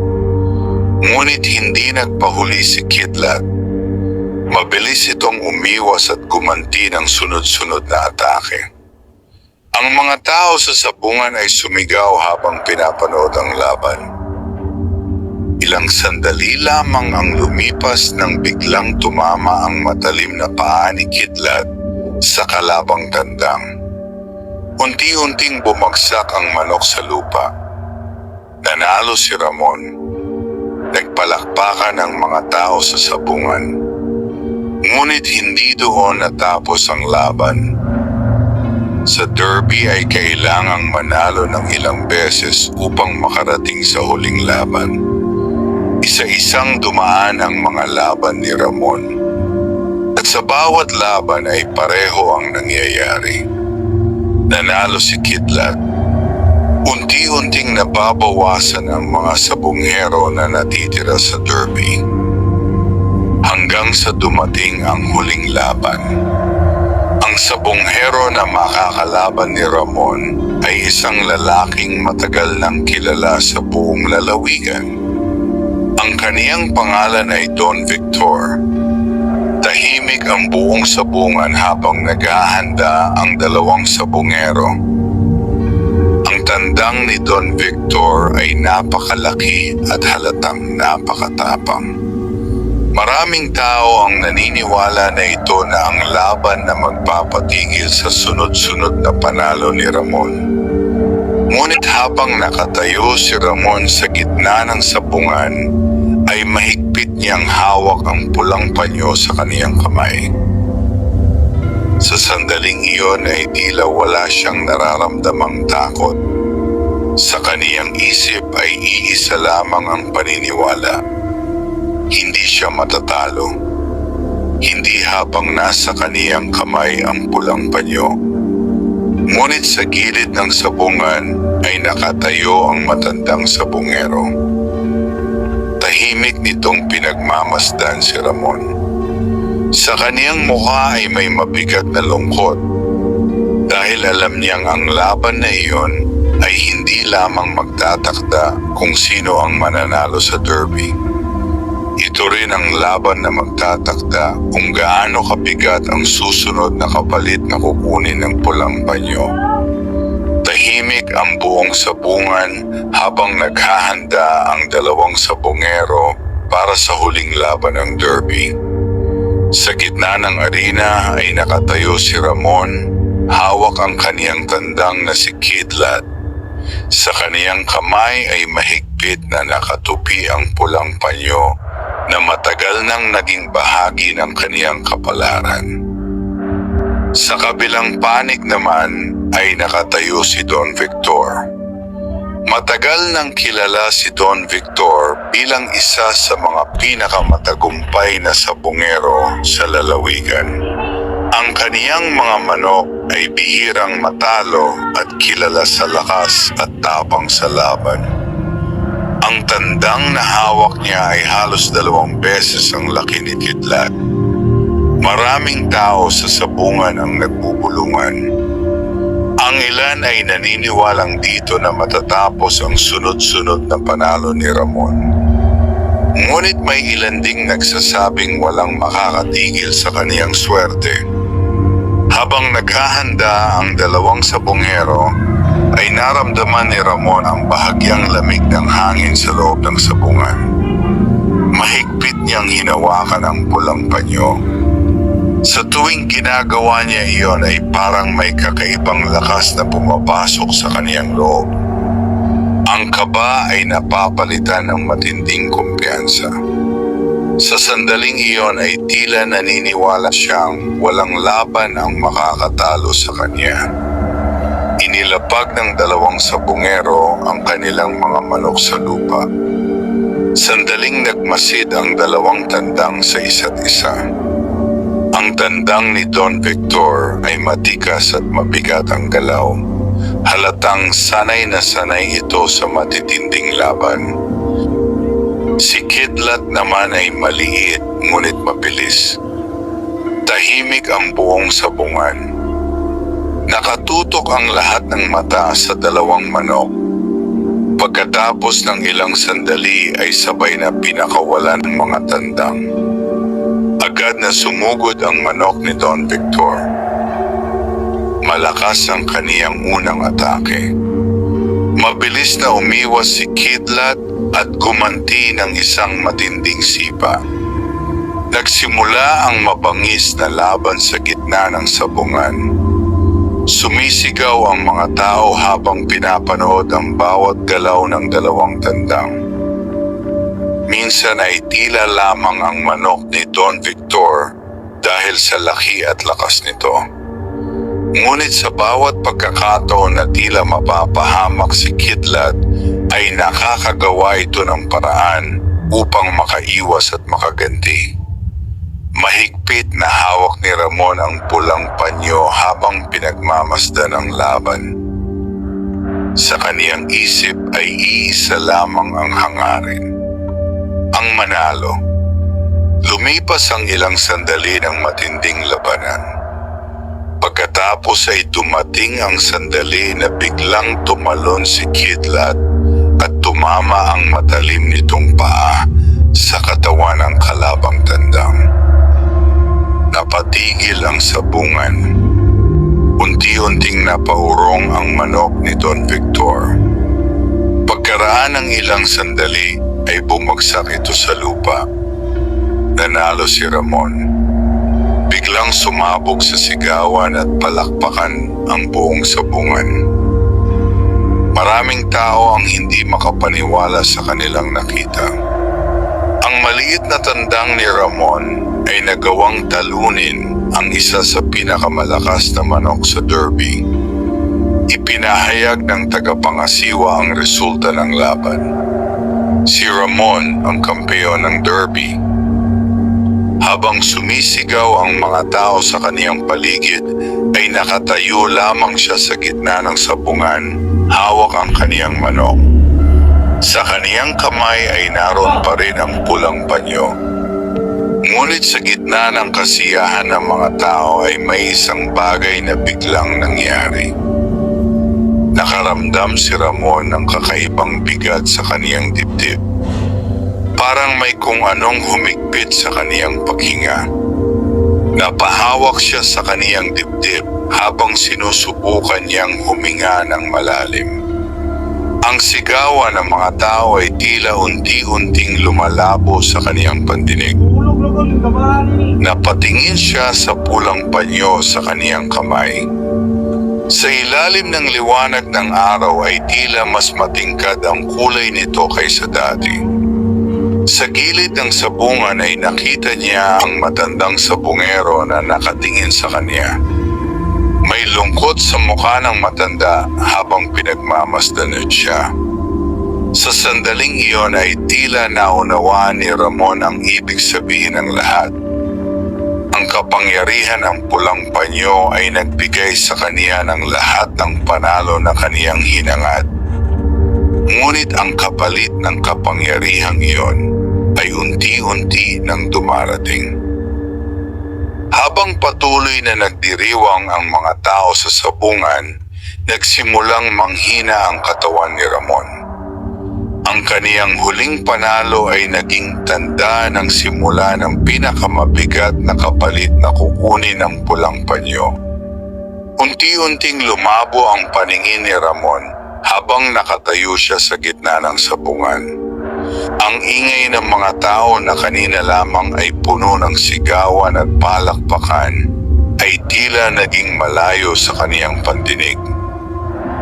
Ngunit hindi nagpahuli si Kidlat. Mabilis itong umiwas at gumanti ng sunod-sunod na atake. Ang mga tao sa sabungan ay sumigaw habang pinapanood ang laban. Ilang sandali lamang ang lumipas nang biglang tumama ang matalim na paa ni Kidlat sa kalabang tandang. Unti-unting bumagsak ang manok sa lupa. Nanalo si Ramon. Nagpalakpakan ang mga tao sa sabungan. Ngunit hindi doon natapos ang laban. Sa derby ay kailangang manalo ng ilang beses upang makarating sa huling laban. Isa-isang dumaan ang mga laban ni Ramon. At sa bawat laban ay pareho ang nangyayari. Nanalo si Kidlat. Unti-unting nababawasan ang mga sabonghero na natitira sa derby. Hanggang sa dumating ang huling laban. Ang sabonghero na makakalaban ni Ramon ay isang lalaking matagal nang kilala sa buong lalawigan. Ang kaniyang pangalan ay Don Victor. Tahimik ang buong sabungan habang naghahanda ang dalawang sabongero. Ang tandang ni Don Victor ay napakalaki at halatang napakatapang. Maraming tao ang naniniwala na ito na ang laban na magpapatigil sa sunod-sunod na panalo ni Ramon. Ngunit habang nakatayo si Ramon sa gitna ng sabungan, ay mahigpit niyang hawak ang pulang panyo sa kaniyang kamay. Sa sandaling iyon ay tila wala siyang nararamdamang takot. Sa kaniyang isip ay iisa lamang ang paniniwala. Hindi siya matatalo. Hindi habang nasa kaniyang kamay ang pulang panyo. Ngunit sa gilid ng sabungan ay nakatayo ang matandang sabungero. Tahimik nitong pinagmamasdan si Ramon. Sa kaniyang mukha ay may mabigat na lungkot dahil alam niyang ang laban na iyon ay hindi lamang magtatakda kung sino ang mananalo sa derby. Ito rin ang laban na magtatakda kung gaano kabigat ang susunod na kapalit na kukunin ng pulang panyo. Tahimik ang buong sabungan habang naghahanda ang dalawang sabungero para sa huling laban ng derby. Sa gitna ng arena ay nakatayo si Ramon, hawak ang kaniyang tandang na si Kidlat. Sa kaniyang kamay ay mahigpit na nakatupi ang pulang panyo na matagal nang naging bahagi ng kaniyang kapalaran. Sa kabilang panig naman ay nakatayo si Don Victor. Matagal nang kilala si Don Victor bilang isa sa mga pinakamatagumpay na sabungero sa lalawigan. Ang kaniyang mga manok ay bihirang matalo at kilala sa lakas at tapang sa laban. Ang tandang na hawak niya ay halos 2 beses ang laki ni Kidlat. Maraming tao sa sabungan ang nagbubulungan. Ang ilan ay naniniwalang dito na matatapos ang sunod-sunod na panalo ni Ramon. Ngunit may ilan ding nagsasabing walang makakatigil sa kaniyang swerte. Habang naghahanda ang dalawang sabungero, ay naramdaman ni Ramon ang bahagyang lamig ng hangin sa loob ng sabungan. Mahigpit niyang hinawakan ang pulang panyo. Sa tuwing ginagawa niya iyon ay parang may kakaibang lakas na pumapasok sa kaniyang loob. Ang kaba ay napapalitan ng matinding kumpiyansa. Sa sandaling iyon ay tila naniniwala siyang walang laban ang makakatalo sa kanya. Inilapag ng dalawang sabungero ang kanilang mga manok sa lupa. Sandaling nagmasid ang dalawang tandang sa isa't isa. Ang tandang ni Don Victor ay matikas at mabigat ang galaw. Halatang sanay na sanay ito sa matitinding laban. Si Kidlat naman ay maliit ngunit mabilis. Tahimik ang buong sabungan. Nakatutok ang lahat ng mata sa dalawang manok. Pagkatapos ng ilang sandali ay sabay na pinakawalan ng mga tandang. Agad na sumugod ang manok ni Don Victor. Malakas ang kaniyang unang atake. Mabilis na umiwas si Kidlat at gumanti ng isang matinding sipa. Nagsimula ang mabangis na laban sa gitna ng sabungan. Sumisigaw ang mga tao habang pinapanood ang bawat galaw ng dalawang tandang. Minsan ay tila lamang ang manok ni Don Victor dahil sa laki at lakas nito. Ngunit sa bawat pagkakataon na tila mapapahamak si Kidlat ay nakakagawa ito ng paraan upang makaiwas at makaganti. Mahigpit na hawak ni Ramon ang pulang panyo habang pinagmamasdan ang laban. Sa kaniyang isip ay iisa lamang ang hangarin. Ang manalo. Lumipas ang ilang sandali ng matinding labanan. Pagkatapos ay dumating ang sandali na biglang tumalon si Kidlat at tumama ang matalim nitong paa sa katawan ng kalabang tandang. Napatigil ang sabungan. Unti-unting napaurong ang manok ni Don Victor. Pagkaraan ng ilang sandali ay bumagsak ito sa lupa. nanalo si Ramon. Biglang sumabog sa sigawan at palakpakan ang buong sabungan. Maraming tao ang hindi makapaniwala sa kanilang nakita. Ang maliit na tandang ni Ramon ay nagawang talunin ang isa sa pinakamalakas na manok sa Derby. Ipinahayag ng tagapangasiwa ang resulta ng laban. Si Ramon ang kampeon ng Derby. Habang sumisigaw ang mga tao sa kaniyang paligid, ay nakatayo lamang siya sa gitna ng sabungan, hawak ang kaniyang manok. Sa kaniyang kamay ay naroon pa rin ang pulang panyo. Ngunit sa gitna ng kasiyahan ng mga tao ay may isang bagay na biglang nangyari. Nakaramdam si Ramon ng kakaibang bigat sa kaniyang dibdib. Parang may kung anong humigpit sa kaniyang paghinga. Napahawak siya sa kaniyang dibdib habang sinusubukan niyang huminga ng malalim. Ang sigawan ng mga tao ay tila unti-unting lumalabo sa kaniyang pandinig. Napatingin siya sa pulang panyo sa kaniyang kamay. Sa ilalim ng liwanag ng araw ay tila mas matingkad ang kulay nito kaysa dati. Sa gilid ng sabungan ay nakita niya ang matandang sabungero na nakatingin sa kanya. May lungkot sa mukha ng matanda habang pinagmamasdan siya. Sa sandaling iyon ay tila naunawaan ni Ramon ang ibig sabihin ng lahat. Ang kapangyarihan ng pulang panyo ay nagbigay sa kaniya ng lahat ng panalo na kaniyang hinangad. Ngunit ang kapalit ng kapangyarihang iyon ay unti-unti nang dumarating. Habang patuloy na nagdiriwang ang mga tao sa sabungan, nagsimulang manghina ang katawan ni Ramon. Ang kaniyang huling panalo ay naging tanda ng simula ng pinakamabigat na kapalit na kukunin ng pulang panyo. Unti-unting lumabo ang paningin ni Ramon habang nakatayo siya sa gitna ng sabungan. Ang ingay ng mga tao na kanina lamang ay puno ng sigawan at palakpakan ay tila naging malayo sa kaniyang pandinig.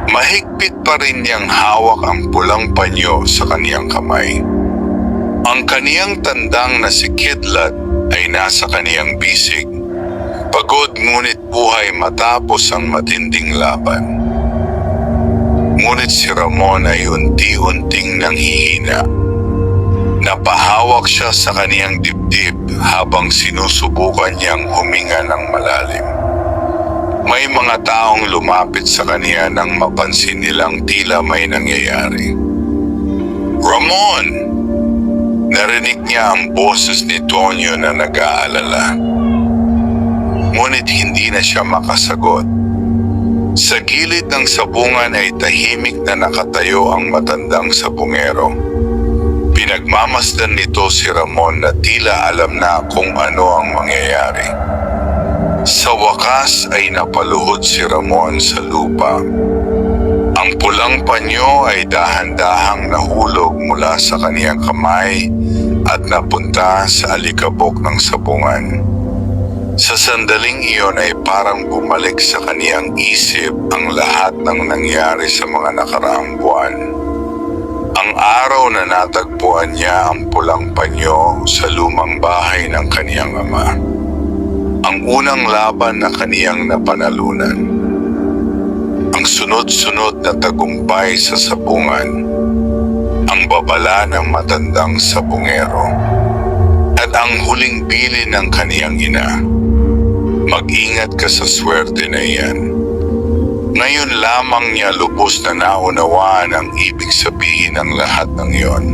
Mahigpit pa rin niyang hawak ang pulang panyo sa kaniyang kamay. Ang kaniyang tandang na si Kidlat ay nasa kaniyang bisig, pagod ngunit buhay matapos ang matinding laban. Ngunit si Ramon ay unti-unting nanghihina. Napahawak siya sa kaniyang dibdib habang sinusubukan niyang huminga ng malalim. May mga taong lumapit sa kaniya nang mapansin nilang tila may nangyayari. Ramon! Narinig niya ang boses ni Tonyo na nag-aalala. Ngunit hindi na siya makasagot. Sa gilid ng sabungan ay tahimik na nakatayo ang matandang sabungero. Pinagmamasdan nito si Ramon na tila alam na kung ano ang mangyayari. Sa wakas ay napaluhod si Ramon sa lupa. Ang pulang panyo ay dahan-dahang nahulog mula sa kaniyang kamay at napunta sa alikabok ng sabungan. Sa sandaling iyon ay parang bumalik sa kaniyang isip ang lahat ng nangyari sa mga nakaraang buwan. Ang araw na natagpuan niya ang pulang panyo sa lumang bahay ng kaniyang ama. Ang unang laban na kaniyang napanalunan. Ang sunod-sunod na tagumpay sa sabungan. Ang babala ng matandang sabungero. At ang huling bilin ng kaniyang ina. Mag-ingat ka sa swerte na iyan. Ngayon lamang niya lubos na naunawaan ang ibig sabihin ng lahat ng iyon.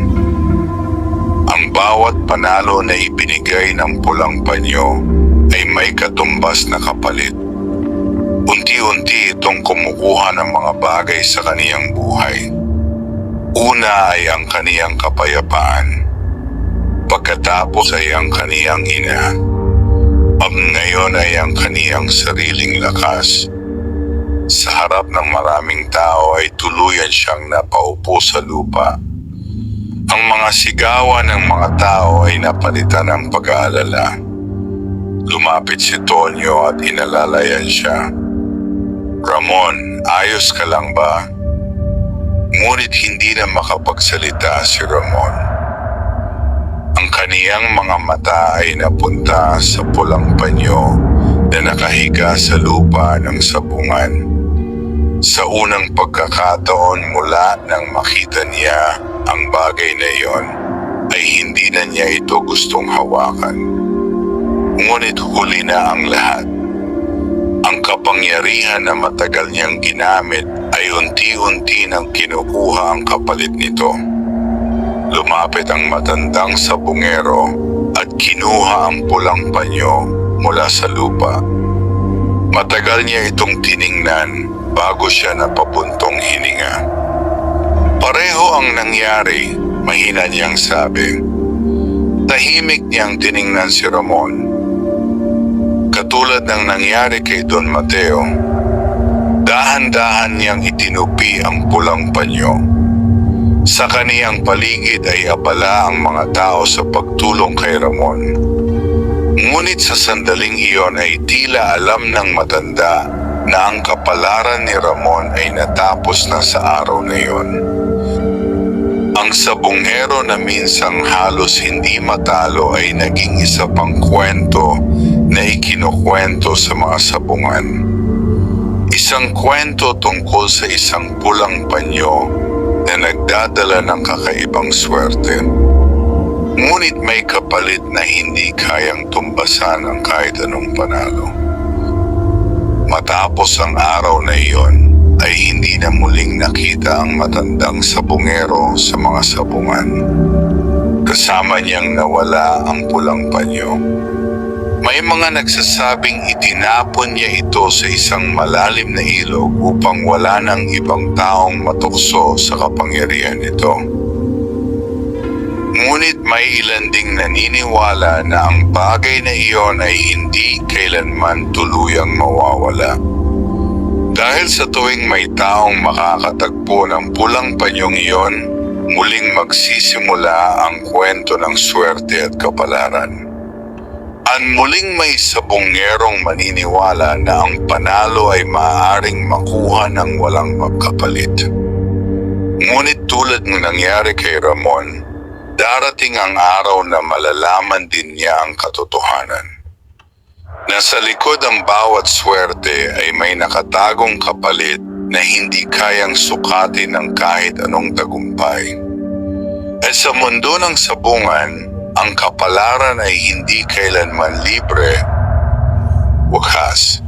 Ang bawat panalo na ibinigay ng pulang panyo ay may katumbas na kapalit. Unti-unti itong kumukuha ng mga bagay sa kaniyang buhay. Una ay ang kaniyang kapayapaan. Pagkatapos ay ang kaniyang ina. At ngayon ay ang kaniyang sariling lakas. Sa harap ng maraming tao ay tuluyan siyang napaupo sa lupa. Ang mga sigawan ng mga tao ay napalitan ng pag-aalala. Lumapit si Tonyo at inalalayan siya. Ramon, ayos ka lang ba? Ngunit hindi na makapagsalita si Ramon. Ang kaniyang mga mata ay napunta sa pulang panyo na nakahiga sa lupa ng sabungan. Sa unang pagkakataon mula nang makita niya ang bagay na iyon, ay hindi na niya ito gustong hawakan. Ngunit huli na ang lahat. Ang kapangyarihan na matagal niyang ginamit ay unti-unti nang kinukuha ang kapalit nito. Lumapit ang matandang sabungero at kinuha ang pulang panyo mula sa lupa. Matagal niya itong tiningnan bago siya napapuntong hininga. Pareho ang nangyari, mahina niyang sabi. Tahimik niyang tiningnan si Ramon. Katulad ng nangyari kay Don Mateo, dahan-dahan niyang itinupi ang pulang panyo. Sa kaniyang paligid ay abala ang mga tao sa pagtulong kay Ramon. Ngunit sa sandaling iyon ay tila alam ng matanda na ang kapalaran ni Ramon ay natapos na sa araw na iyon. Ang sabungero na minsang halos hindi matalo ay naging isa pang kwento na ikinukwento sa mga sabungan. Isang kwento tungkol sa isang pulang panyo na nagdadala ng kakaibang swerte. Ngunit may kapalit na hindi kayang tumbasan ang kahit anong panalo. Matapos ang araw na iyon, ay hindi na muling nakita ang matandang sabungero sa mga sabungan. Kasama niyang nawala ang pulang panyo. May mga nagsasabing itinapon niya ito sa isang malalim na ilog upang wala ng ibang taong matukso sa kapangyarihan nito. Ngunit may ilan ding naniniwala na ang bagay na iyon ay hindi kailanman tuluyang mawawala. Dahil sa tuwing may taong makakatagpo ng pulang panyong iyon, muling magsisimula ang kwento ng swerte at kapalaran. At muling may sabungerong maniniwala na ang panalo ay maaaring makuha ng walang magkapalit. Ngunit tulad ng nangyari kay Ramon, darating ang araw na malalaman din niya ang katotohanan. Nasa likod ang bawat swerte ay may nakatagong kapalit na hindi kayang sukatin ng kahit anong tagumpay. At sa mundo ng sabungan, ang kapalaran ay hindi kailanman libre, wakas.